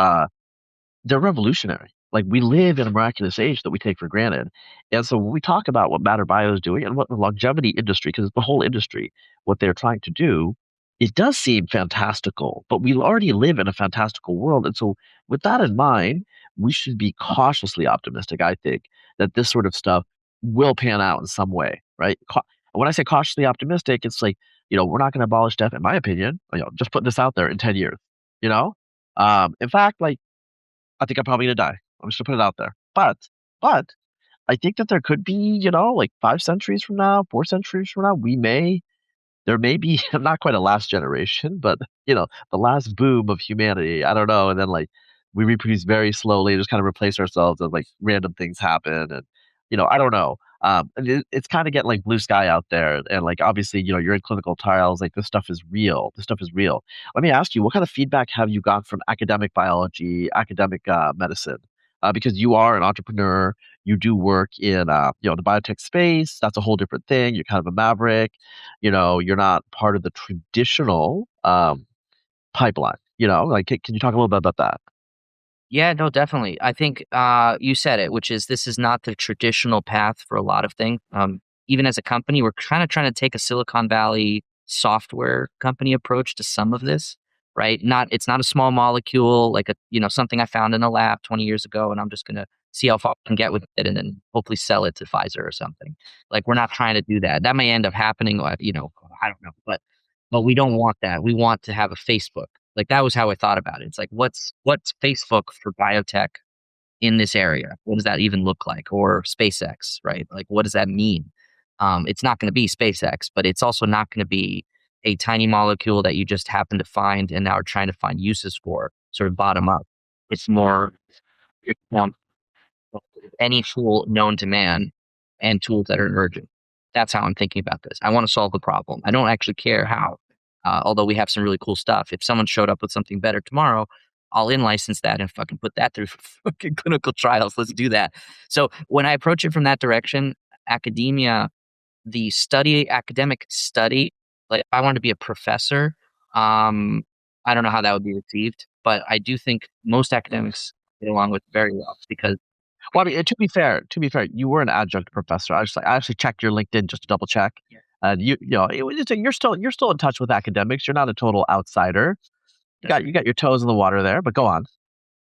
they're revolutionary. Like we live in a miraculous age that we take for granted. And so when we talk about what Matter Bio is doing and what the longevity industry, because it's the whole industry, what they're trying to do, it does seem fantastical, but we already live in a fantastical world. And so with that in mind, we should be cautiously optimistic, I think, that this sort of stuff will pan out in some way, right? When I say cautiously optimistic, it's like, we're not going to abolish death, in my opinion, just putting this out there in 10 years, you know? In fact, like, I think I'm probably gonna die. I'm just gonna put it out there. But I think that there could be, like 5 centuries from now, 4 centuries from now, there may be not quite a last generation, but the last boom of humanity. I don't know. And then like we reproduce very slowly, just kind of replace ourselves and like random things happen. And I don't know. And it's kind of getting like blue sky out there. And like obviously, you're in clinical trials, like this stuff is real. This stuff is real. Let me ask you, what kind of feedback have you got from academic biology, academic medicine? Because you are an entrepreneur, you do work in the biotech space. That's a whole different thing. You're kind of a maverick. You're not part of the traditional pipeline. Like can you talk a little bit about that? Yeah, no, definitely. I think you said it, which is this is not the traditional path for a lot of things. Even as a company, we're kind of trying to take a Silicon Valley software company approach to some of this. right? It's not a small molecule like something I found in a lab 20 years ago, and I'm just going to see how far I can get with it and then hopefully sell it to Pfizer or something. Like, we're not trying to do that. That may end up happening, I don't know, but we don't want that. We want to have a Facebook. Like, that was how I thought about it. It's like, what's Facebook for biotech in this area? What does that even look like? Or SpaceX, right? Like, what does that mean? It's not going to be SpaceX, but it's also not going to be a tiny molecule that you just happen to find and now are trying to find uses for, sort of bottom up. It's more any tool known to man and tools that are emerging. That's how I'm thinking about this. I want to solve the problem. I don't actually care how, although we have some really cool stuff. If someone showed up with something better tomorrow, I'll in-license that and fucking put that through fucking clinical trials. Let's do that. So when I approach it from that direction, academia, the academic study, like if I wanted to be a professor, I don't know how that would be received, but I do think most academics get along with very well because Well, I mean, to be fair, you were an adjunct professor. I actually checked your LinkedIn just to double check, and you're still in touch with academics. You're not a total outsider. You got your toes in the water there, but go on.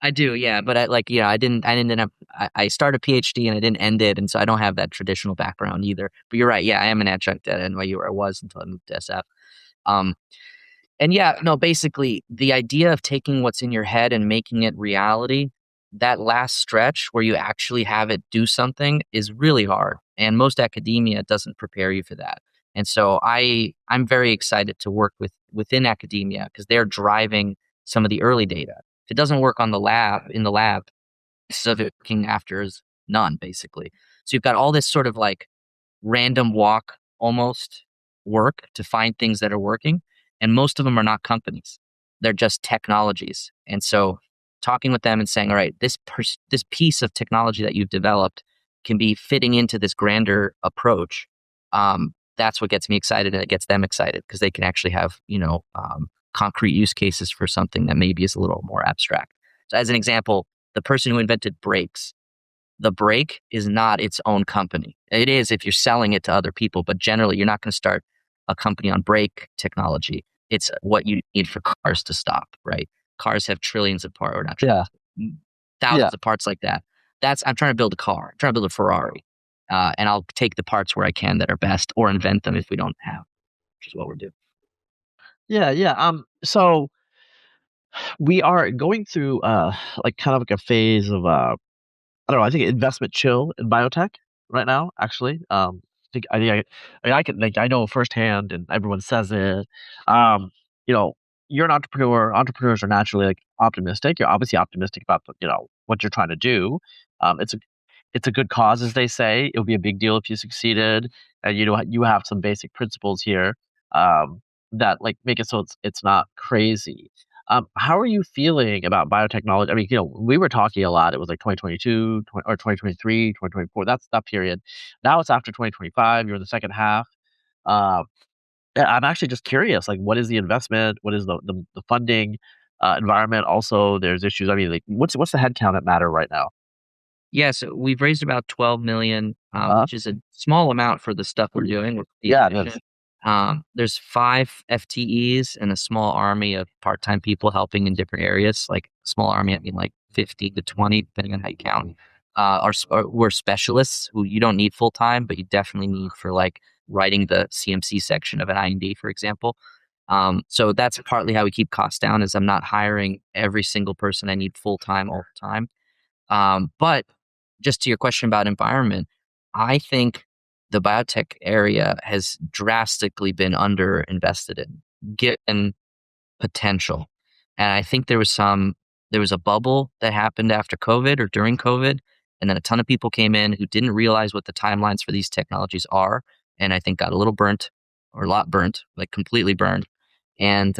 I do, yeah, but I didn't end up. I started a PhD and I didn't end it, and so I don't have that traditional background either. But you're right, yeah, I am an adjunct at NYU, where I was until I moved to SF. And yeah, no, basically the idea of taking what's in your head and making it reality, that last stretch where you actually have it do something is really hard, and most academia doesn't prepare you for that. And so I'm very excited to work within academia because they're driving some of the early data. If it doesn't work in the lab, so they're looking after is none, basically. So you've got all this sort of like random walk almost work to find things that are working. And most of them are not companies. They're just technologies. And so talking with them and saying, all right, this piece of technology that you've developed can be fitting into this grander approach. That's what gets me excited, and it gets them excited because they can actually have, concrete use cases for something that maybe is a little more abstract. So as an example, the person who invented brakes, the brake is not its own company. It is if you're selling it to other people, but generally you're not going to start a company on brake technology. It's what you need for cars to stop, right? Cars have trillions of parts, or not trillions, thousands of parts like that. I'm trying to build a car. I'm trying to build a Ferrari. And I'll take the parts where I can that are best or invent them if we don't have, which is what we're doing. Yeah. So we are going through like kind of like a phase of I don't know. I think investment chill in biotech right now. Actually, I know firsthand, and everyone says it. Um, you know, you're an entrepreneur. Entrepreneurs are naturally like optimistic. You're obviously optimistic about what you're trying to do. It's a good cause, as they say. It would be a big deal if you succeeded, and you have some basic principles here that like make it so it's not crazy. How are you feeling about biotechnology? I mean, we were talking a lot. It was like 2022 or 2023, 2024. That's that period. Now it's after 2025. You're in the second half. Uh, I'm actually just curious, like, what is the investment? What is the funding environment? Also, there's issues. I mean, like, what's the headcount at Matter right now? Yeah, so we've raised about 12 million, Uh, which is a small amount for the stuff we're doing. We're pretty yeah, it is. efficient. There's 5 FTEs and a small army of part-time people helping in different areas. Like small army, I mean like 50 to 20, depending on how you count. We're specialists who you don't need full-time, but you definitely need for like writing the CMC section of an IND, for example. So that's partly how we keep costs down, is I'm not hiring every single person I need full-time all the time. But just to your question about environment, I think the biotech area has drastically been underinvested in, given potential. And I think there was a bubble that happened after COVID or during COVID, and then a ton of people came in who didn't realize what the timelines for these technologies are, and I think got a little burnt, or a lot burnt, like completely burned. And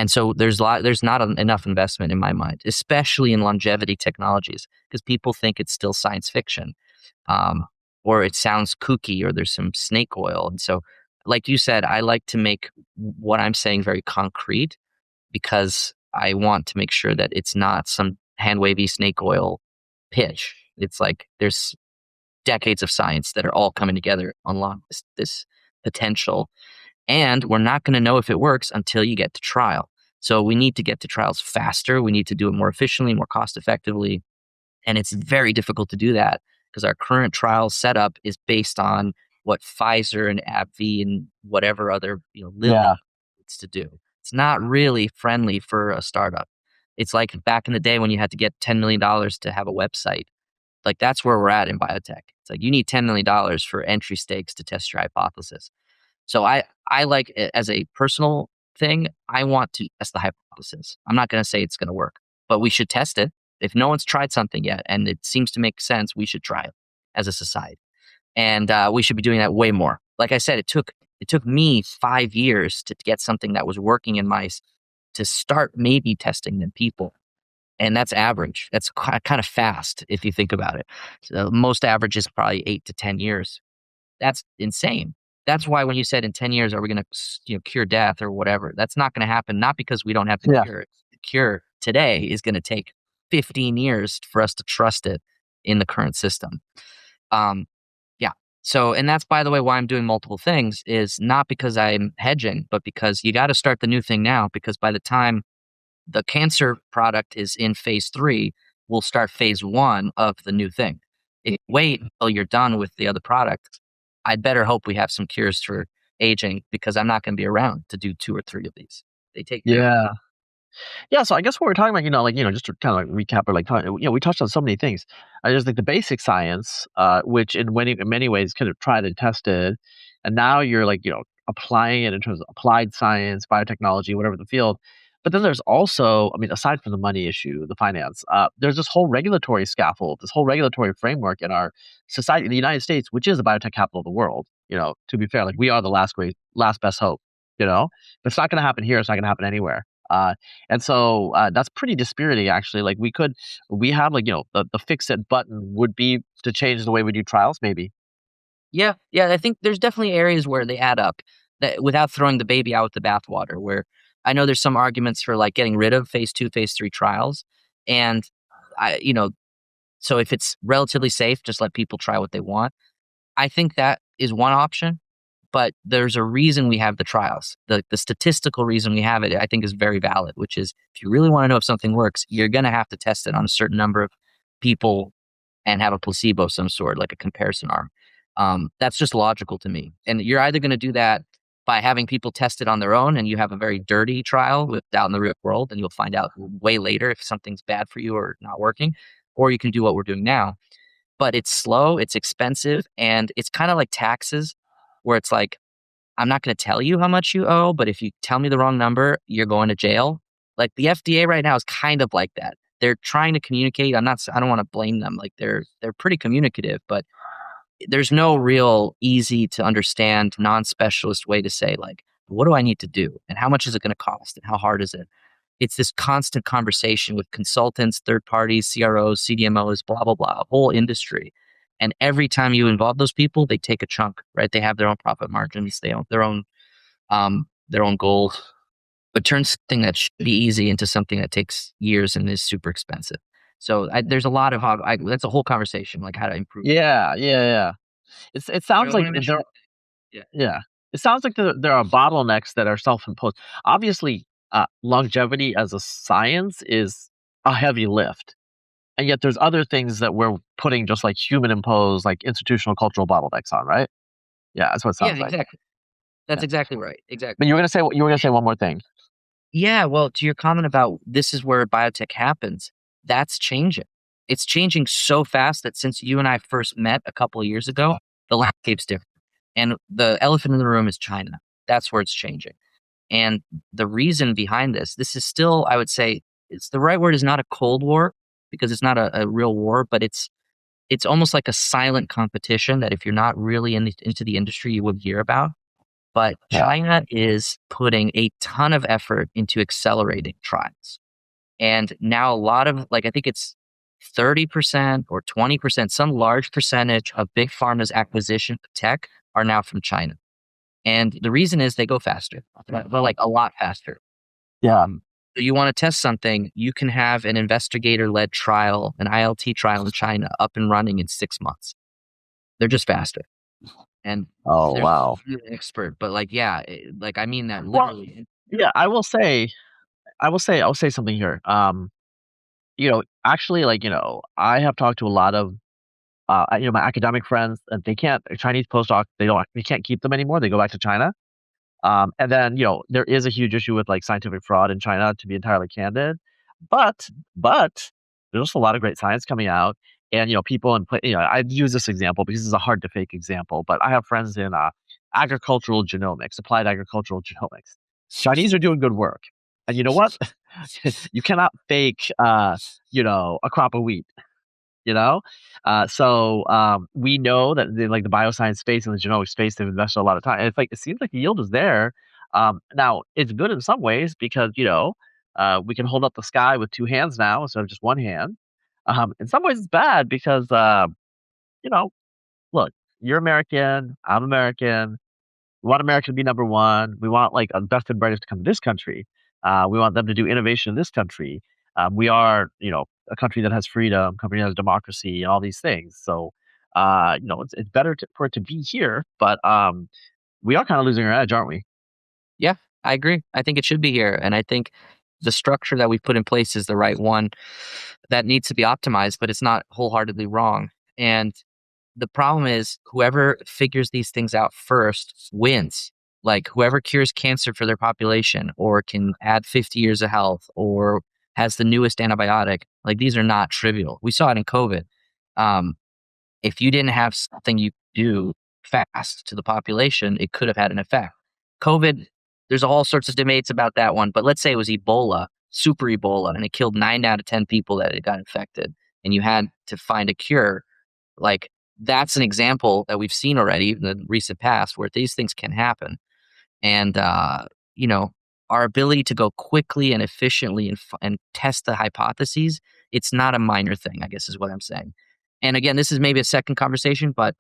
so there's not enough investment in my mind, especially in longevity technologies, because people think it's still science fiction, or it sounds kooky, or there's some snake oil. And so, like you said, I like to make what I'm saying very concrete, because I want to make sure that it's not some hand wavy snake oil pitch. It's like there's decades of science that are all coming together to unlock this potential. And we're not going to know if it works until you get to trial. So we need to get to trials faster. We need to do it more efficiently, more cost effectively. And it's very difficult to do that because our current trial setup is based on what Pfizer and AbbVie and whatever other, Lilly Yeah. needs to do. It's not really friendly for a startup. It's like back in the day when you had to get $10 million to have a website. Like that's where we're at in biotech. It's like you need $10 million for entry stakes to test your hypothesis. So I like it as a personal thing. I want to test the hypothesis. I'm not going to say it's going to work, but we should test it. If no one's tried something yet and it seems to make sense, we should try it as a society. And we should be doing that way more. Like I said, it took me 5 years to get something that was working in mice to start maybe testing in people. And that's average. That's kind of fast if you think about it. So most average is probably 8 to 10 years. That's insane. That's why when you said in 10 years, are we going to cure death or whatever? That's not going to happen. Not because we don't have to cure it. The cure today is going to take 15 years for us to trust it in the current system. Yeah. So, and that's, by the way, why I'm doing multiple things is not because I'm hedging, but because you got to start the new thing now, because by the time the cancer product is in phase 3, we'll start phase 1 of the new thing. If you wait until you're done with the other product, I'd better hope we have some cures for aging because I'm not going to be around to do 2 or 3 of these. They take Yeah, so I guess what we're talking about, just to kind of like recap or we touched on so many things. There's like the basic science, which in many ways kind of tried and tested, and now you're like, applying it in terms of applied science, biotechnology, whatever the field. But then there's also, I mean, aside from the money issue, the finance, there's this whole regulatory scaffold, this whole regulatory framework in our society, in the United States, which is the biotech capital of the world. To be fair, like we are the last best hope. But it's not going to happen here. It's not going to happen anywhere. And so that's pretty dispiriting, actually. Like we have like, the fix it button would be to change the way we do trials, maybe. Yeah. I think there's definitely areas where they add up that without throwing the baby out with the bathwater, where I know there's some arguments for like getting rid of phase 2, phase 3 trials. And so if it's relatively safe, just let people try what they want. I think that is one option. But there's a reason we have the trials. The statistical reason we have it, I think, is very valid, which is if you really want to know if something works, you're going to have to test it on a certain number of people and have a placebo of some sort, like a comparison arm. That's just logical to me. And you're either going to do that by having people test it on their own and you have a very dirty trial out in the real world and you'll find out way later if something's bad for you or not working, or you can do what we're doing now. But it's slow, it's expensive, and it's kind of like taxes, where it's like, I'm not going to tell you how much you owe, but if you tell me the wrong number, you're going to jail. Like the FDA right now is kind of like that. They're trying to communicate. I don't want to blame them. Like they're pretty communicative, but there's no real easy to understand non-specialist way to say like, what do I need to do? And how much is it going to cost? And how hard is it? It's this constant conversation with consultants, third parties, CROs, CDMOs, blah, blah, blah, a whole industry. And every time you involve those people, they take a chunk, right? They have their own profit margins, they own their own goals. But turn something that should be easy into something that takes years and is super expensive. So there's a lot of that's a whole conversation, like how to improve. Yeah. It sounds like It sounds like there are bottlenecks that are self-imposed. Obviously, longevity as a science is a heavy lift. And yet there's other things that we're putting just like human imposed, like institutional cultural bottlenecks on, right? Yeah, that's what it sounds like. Exactly. That's Yeah. exactly right. Exactly. But you were gonna say one more thing. Yeah, well, to your comment about this is where biotech happens, that's changing. It's changing so fast that since you and I first met a couple of years ago, the landscape's different. And the elephant in the room is China. That's where it's changing. And the reason behind this is still, I would say, it's the right word is not a Cold War, because it's not a real war, but it's almost like a silent competition that if you're not really into the industry, you would hear about. But China is putting a ton of effort into accelerating trials. And now a lot of, like, I think it's 30% or 20%, some large percentage of big pharma's acquisition of tech are now from China. And the reason is they go faster, but like a lot faster. Yeah. So you want to test something, you can have an investigator-led trial, an ILT trial in China up and running in 6 months. They're just faster. And Oh, they're wow. really expert, but like, I mean that Well, literally. yeah, I will say, I'll say something here. Actually, I have talked to a lot of my academic friends, and they can't Chinese postdocs. We can't keep them anymore. They go back to China. And then, there is a huge issue with like scientific fraud in China, to be entirely candid. But there's also a lot of great science coming out. And, people I use this example because it's a hard to fake example, but I have friends in agricultural genomics, applied agricultural genomics. Chinese are doing good work. And you know what? You cannot fake, a crop of wheat you know? We know that the bioscience space and the genomic space, they've invested a lot of time. And it's like, it seems like the yield is there. Now it's good in some ways because, we can hold up the sky with two hands now instead of just one hand. In some ways it's bad because, you know, look, you're American, I'm American. We want America to be number one. We want like the best and brightest to come to this country. We want them to do innovation in this country. We are, a country that has freedom, country that has democracy, and all these things. So, it's better for it to be here, but we are kind of losing our edge, aren't we? Yeah, I agree. I think it should be here. And I think the structure that we've put in place is the right one that needs to be optimized, but it's not wholeheartedly wrong. And the problem is whoever figures these things out first wins. Like whoever cures cancer for their population or can add 50 years of health or has the newest antibiotic, like these are not trivial. We saw it in COVID. If you didn't have something you do fast to the population, it could have had an effect. COVID, there's all sorts of debates about that one, but let's say it was Ebola, super Ebola, and it killed 9 out of 10 people that it got infected, and you had to find a cure. Like that's an example that we've seen already in the recent past where these things can happen. And, our ability to go quickly and efficiently and test the hypotheses, it's not a minor thing, I guess is what I'm saying. And again, this is maybe a second conversation, but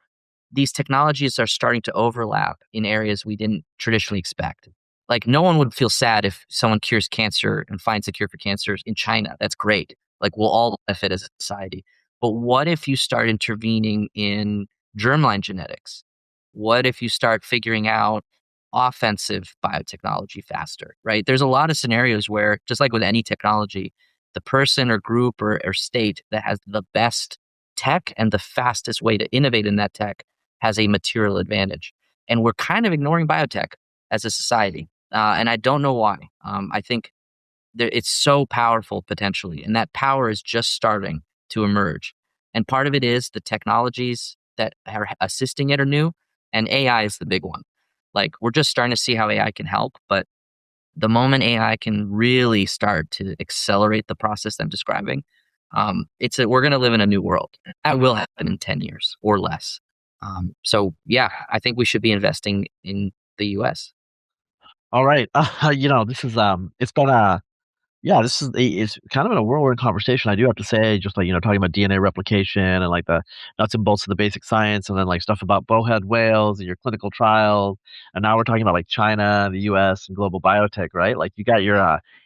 these technologies are starting to overlap in areas we didn't traditionally expect. Like no one would feel sad if someone cures cancer and finds a cure for cancer in China. That's great. Like we'll all benefit as a society. But what if you start intervening in germline genetics? What if you start figuring out offensive biotechnology faster, right? There's a lot of scenarios where, just like with any technology, the person or group or state that has the best tech and the fastest way to innovate in that tech has a material advantage. And we're kind of ignoring biotech as a society. And I don't know why. I think it's so powerful potentially, and that power is just starting to emerge. And part of it is the technologies that are assisting it are new, and AI is the big one. Like we're just starting to see how AI can help, but the moment AI can really start to accelerate the process I'm describing, we're going to live in a new world. That will happen in 10 years or less. So yeah, I think we should be investing in the US. All right. This is it's been it's kind of a whirlwind conversation. I do have to say, just like, talking about DNA replication and like the nuts and bolts of the basic science, and then like stuff about bowhead whales and your clinical trials. And now we're talking about like China, the US, and global biotech, right? Like you got your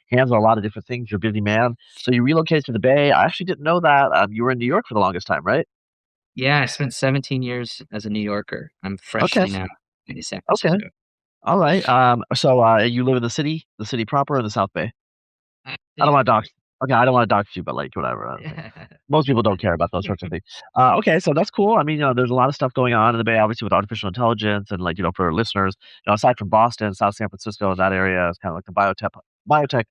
hands on a lot of different things. You're a busy man. So you relocated to the Bay. I actually didn't know that. You were in New York for the longest time, right? Yeah, I spent 17 years as a New Yorker. I'm Okay. freshly now in San Okay. Francisco. All right. You live in the city proper, or the South Bay? I I don't think- want to dox. Okay, I don't want to dox you, but like whatever. Most people don't care about those sorts of things. Okay, so that's cool. I mean, there's a lot of stuff going on in the Bay, obviously with artificial intelligence, and like for listeners, aside from Boston, South San Francisco, that area is kind of like the biotech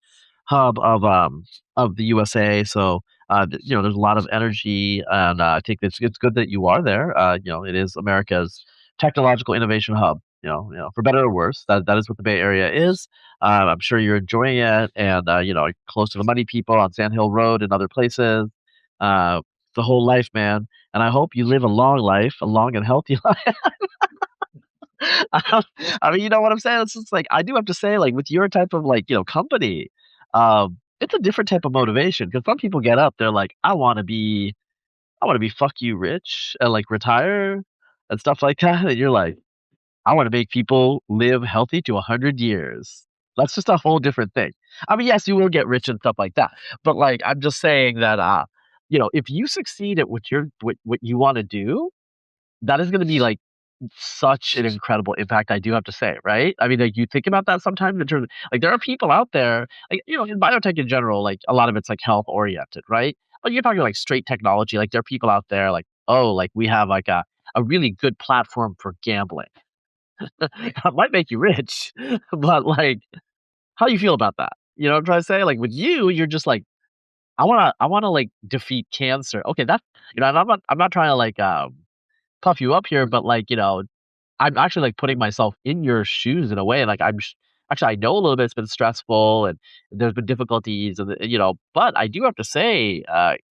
hub of the USA. So there's a lot of energy, and I think it's good that you are there. It is America's technological innovation hub. For better or worse, that is what the Bay Area is. I'm sure you're enjoying it, and close to the money people on Sand Hill Road and other places. The whole life, man. And I hope you live a long life, a long and healthy life. I mean, you know what I'm saying? It's just like I do have to say, like with your type of company, it's a different type of motivation because some people get up, they're like, I want to be fuck you rich and like retire and stuff like that, and you're like, I want to make people live healthy to 100 years. That's just a whole different thing. I mean, yes, you will get rich and stuff like that, but like I'm just saying that if you succeed at what you want to do, that is going to be like such an incredible impact, I do have to say, right? I mean, like, you think about that sometimes in terms of, like, there are people out there, like, in biotech in general, like, a lot of it's, like, health oriented, right? But you're talking, like, straight technology, like, there are people out there, like, "Oh, like, we have, like, a really good platform for gambling." It might make you rich, but, like, how do you feel about that? You know what I'm trying to say? Like, with you, you're just like, I wanna, like, defeat cancer." Okay, that's, and I'm not trying to, like, puff you up here, but, like, I'm actually, like, putting myself in your shoes in a way, like, actually, I know a little bit it's been stressful and there's been difficulties and, but I do have to say,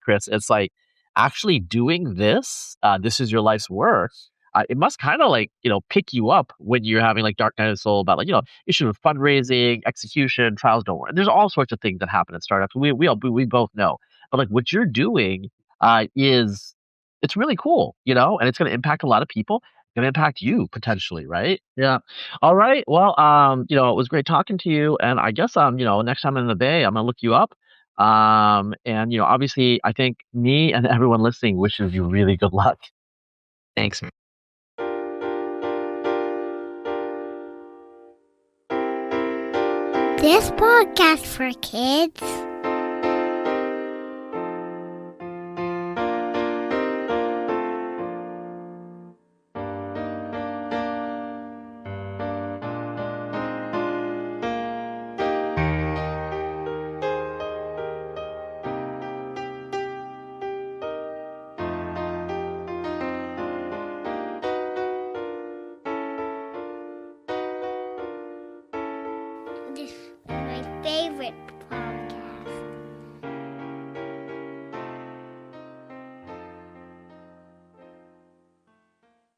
Chris, it's like actually doing this, this is your life's work, it must kinda, like, pick you up when you're having, like, dark night of the soul about, like, issue with fundraising, execution, trials don't work. There's all sorts of things that happen in startups. We both know. But, like, what you're doing, is it's really cool, and it's gonna impact a lot of people, gonna impact you potentially, right? Yeah. All right. Well, it was great talking to you, and I guess, next time I'm in the Bay, I'm gonna look you up. And obviously, I think me and everyone listening wishes you really good luck. Thanks. This podcast for kids. This